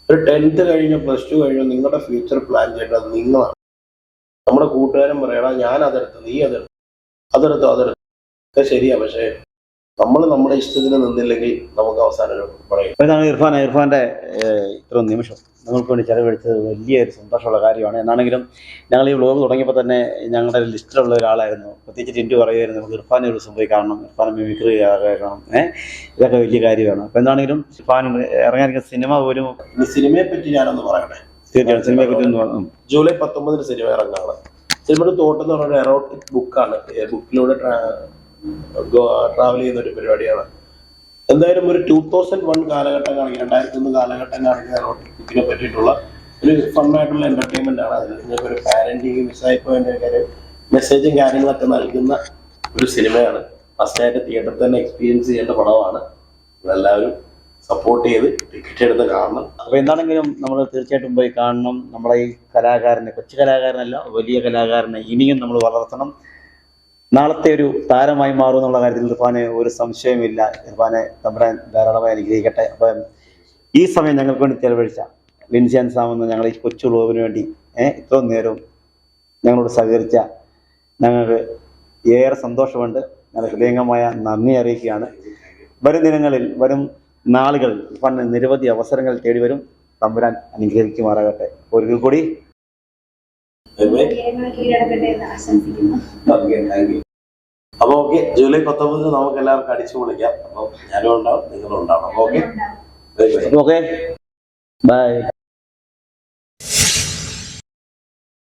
ഒരു 10th കഴിഞ്ഞോ +2 കഴിഞ്ഞോ നിങ്ങളുടെ ഫ്യൂച്ചർ പ്ലാൻ ചെയ്യേണ്ടത് നിങ്ങളാണ്. നമ്മുടെ കൂട്ടുകാരൻ പറയണം ഞാൻ അതെടുത്ത്, നീ അതെടുത്തോ ഒക്കെ ശരിയാ. പക്ഷെ നമ്മൾ നമ്മുടെ ഇഷ്ടത്തിന് നിന്നില്ലെങ്കിൽ നമുക്ക് അവസാനം പറയും. ഇതാണ് ഇർഫാൻ്റെ ഇത്ര നിമിഷം നിങ്ങൾക്ക് വേണ്ടി ചെലവഴിച്ചത് വലിയൊരു സന്തോഷമുള്ള കാര്യമാണ്. എന്നാണെങ്കിലും ഞങ്ങൾ ഈ വ്ലോഗ് തുടങ്ങിയപ്പോൾ തന്നെ ഞങ്ങളുടെ ലിസ്റ്റിലുള്ള ഒരാളായിരുന്നു. പ്രത്യേകിച്ച് ടിൻറ്റു പറയുമായിരുന്നു, നമുക്ക് ഇർഫാനെ ഒരു ദിവസം പോയി കാണണം, ഇർഫാനെ മിമിക്രി ആകണം, ഇതൊക്കെ വലിയ കാര്യമാണ്. അപ്പോൾ എന്താണെങ്കിലും ഇർഫാൻ ഇറങ്ങാനിരിക്കുന്ന സിനിമ പോലും. സിനിമയെ പറ്റി ഞാനൊന്ന് പറയട്ടെ. തീർച്ചയായും സിനിമയെ പറ്റി ഒന്ന്. ജൂലൈ 19 സിനിമ ഇറങ്ങാണ്. സിനിമയുടെ തോട്ടം എന്ന് പറഞ്ഞ എറോട്ടിക് ബുക്കാണ്. ബുക്കിലൂടെ ട്രാവൽ ചെയ്യുന്ന ഒരു പരിപാടിയാണ്. എന്തായാലും ഒരു 2001 കാലഘട്ടം കാണിക്കുക, 2001 കാലഘട്ടം കാണിക്കുന്ന എറോട്ടിക് ബുക്കിനെ പറ്റിയിട്ടുള്ള ഒരു ഫണ്ണായിട്ടുള്ള എന്റർടൈൻമെന്റ് ആണ്. അതിൽ നിങ്ങൾക്ക് ഒരു പാരന്റിങ് മിസ്സായിപ്പോയതിന്റെ കാര്യം മെസ്സേജും കാര്യങ്ങളൊക്കെ നൽകുന്ന ഒരു സിനിമയാണ്. ഫസ്റ്റായിട്ട് തിയേറ്ററിൽ തന്നെ എക്സ്പീരിയൻസ് ചെയ്യേണ്ട പടമാണ്. എല്ലാവരും സപ്പോർട്ട് ചെയ്ത് ടിക്കറ്റ് എടുത്ത് കാണണം. അപ്പോൾ എന്താണെങ്കിലും നമ്മൾ തീർച്ചയായിട്ടും പോയി കാണണം. നമ്മളെ ഈ കലാകാരനെ, കൊച്ചു കലാകാരനല്ല വലിയ കലാകാരനെ ഇനിയും നമ്മൾ വളർത്തണം. നാളത്തെ ഒരു താരമായി മാറും എന്നുള്ള കാര്യത്തിൽ ഇർഫാന് ഒരു സംശയമില്ല. ഇർഫാനെ തമ്പുരാൻ ധാരാളമായി അനുഗ്രഹിക്കട്ടെ. അപ്പം ഈ സമയം ഞങ്ങൾക്ക് വേണ്ടി ചെലവഴിച്ച ലിൻസി ആൻഡ് സാം എന്ന ഞങ്ങൾ ഈ കൊച്ചു വ്ലോഗിന് വേണ്ടി ഇത്രയും നേരവും ഞങ്ങളോട് സഹകരിച്ച ഞങ്ങൾക്ക് ഏറെ സന്തോഷമുണ്ട്. ഞങ്ങളുടെ ഹൃദയംഗമായ നന്ദി അറിയിക്കുകയാണ്. വരും ദിനങ്ങളിൽ, വരും നാളുകളിൽ ഇർഫാന് നിരവധി അവസരങ്ങൾ തേടി വരും. തമ്പുരാൻ അനുഗ്രഹിക്കുമാറാകട്ടെ. ഒരിക്കൽ കൂടി ജയങ്ങൾ കീഴടക്കട്ടെ എന്ന് ആശംസിക്കുന്നു. Okay, thank you. അപ്പൊ ഓക്കെ, ജൂലൈ 19 നമുക്ക് എല്ലാവർക്കും അടിച്ചു പൊളിക്കാം. അപ്പം ഞാനും ഉണ്ടാവും, നിങ്ങളും ഉണ്ടാവണം. ഓക്കെ, ഉണ്ടാവും. Very very. Okay bye.